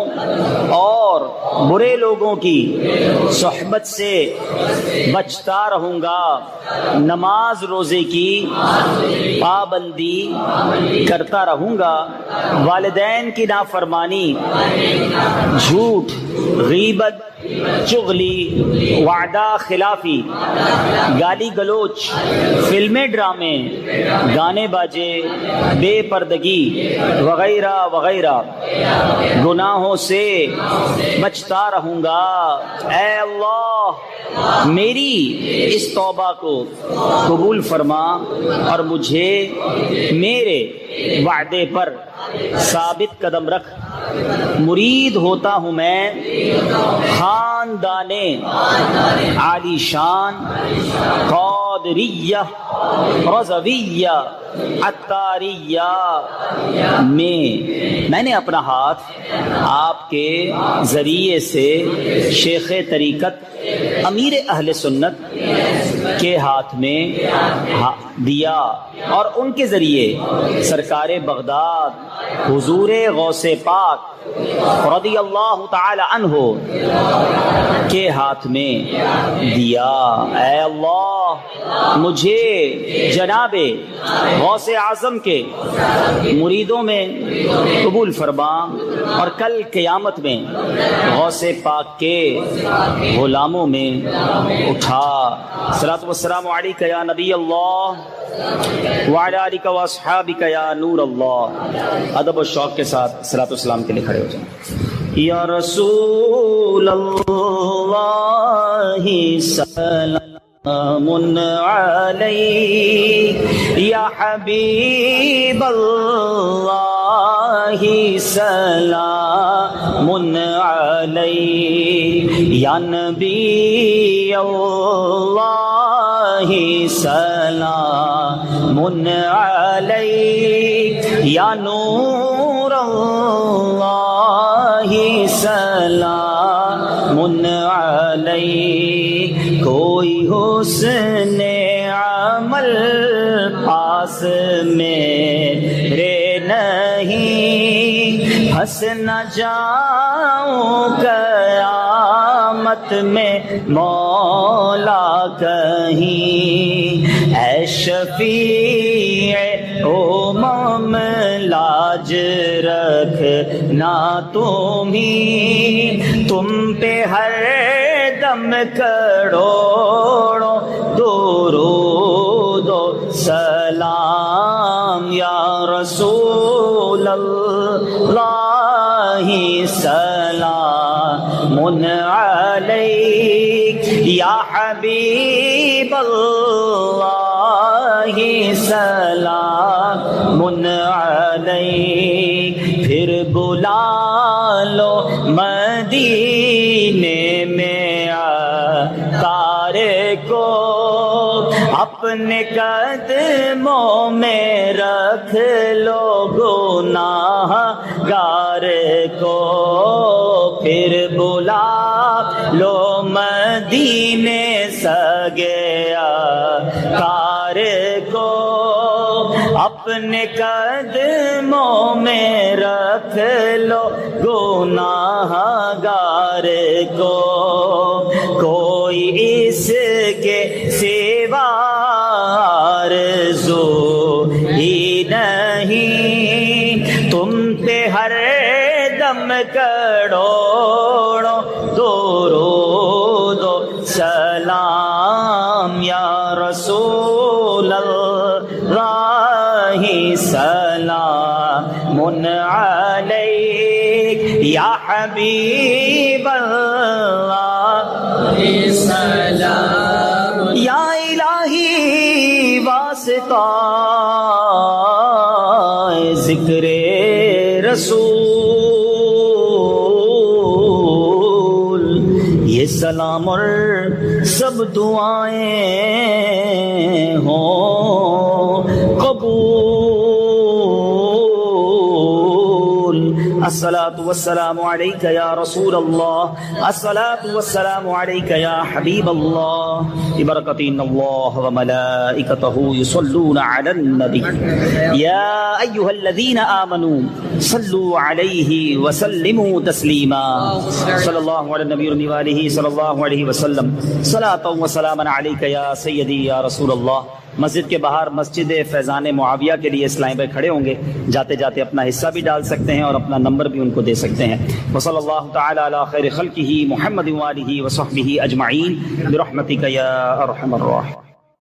اور برے لوگوں کی صحبت سے بچتا رہوں گا، نماز روزے کی پابندی کرتا رہوں گا، والدین کی نافرمانی، جھوٹ، غیبت، چغلی، وعدہ خلافی، گالی گلوچ، فلمیں، ڈرامے، گانے باجے، بے پردگی وغیرہ وغیرہ گناہوں سے بچتا رہوں گا۔ اے اللہ میری اس توبہ کو قبول فرما اور مجھے میرے وعدے پر ثابت قدم رکھ۔ مرید ہوتا ہوں میں خاندان عالی شان قادریہ رضویہ عطاریہ میں نے اپنا ہاتھ آپ کے ذریعے سے شیخ طریقت امیر اہل سنت کے ہاتھ میں دیا، اور ان کے ذریعے سرکار بغداد حضور غوث پاک رضی اللہ تعالی عنہ کے ہاتھ میں دیا۔ اے اللہ مجھے جناب غوث اعظم کے مریدوں میں قبول فرما، اور کل قیامت میں غوث پاک کے غلاموں میں اٹھا۔ صلاۃ والسلام علیک یا نبی اللہ وعلی آلک واصحابک یا نور اللہ۔ ادب و شوق کے ساتھ صلاۃ والسلام کے لیے کھڑے ہو جائیں۔ یا رسول اللہ سلام علیک، یا حبیب اللہ سلام علیک، یا نبی اللہ سلام علیک، یا نور اللہ سلام علیک۔ کوئی حسن عمل پاس میرے نہیں، پھنس نہ جاؤں قیامت میں مولا کہیں۔ اے شفیع امم لاج رکھنا تم پہ ہر دم کروڑوں درود و سلام۔ یا رسول اللہ سلام علیک، یا حبیب اللہ سلام علیک۔ پھر بلا لو مدینے میں تارے کو، اپنے قدموں میں رکھ لو گناہ گار کو۔ پھر بلا لو مدینے سگیا کار کو، اپنے قدموں میں رکھ لو گناہ گار کو۔ کوئی اس کے سوا آرزو ہی نہیں، تم پہ ہر دم کروڑوں درود و سلام۔ یا رسول اللہ سلام علیک، یا حبیب اللہ سلام۔ یا الہی واسطہ ذکر رسول، یہ سلام اور سب دعائیں ہوں قبول الصلاۃ والسلام علیک یا رسول اللہ، الصلاۃ والسلام علیک یا حبیب اللہ، ببرکۃ ان اللہ وملائکتہ یصلون علی النبی یا ایھا الذین آمنوا صلوا علیہ وسلموا تسلیما، صلی اللہ علی النبی وآلہ صلی اللہ علیہ وسلم، صلاۃ وسلاما علیک یا سیدی یا رسول اللہ۔ مسجد کے باہر مسجد فیضان معاویہ کے لیے اسلامی بھائی کھڑے ہوں گے، جاتے جاتے اپنا حصہ بھی ڈال سکتے ہیں اور اپنا نمبر بھی ان کو دے سکتے ہیں۔ وصلی اللہ تعالی علی خیر خلقہ محمد وآلہ وصحبہ اجمعین برحمتک یا ارحم الراحمین۔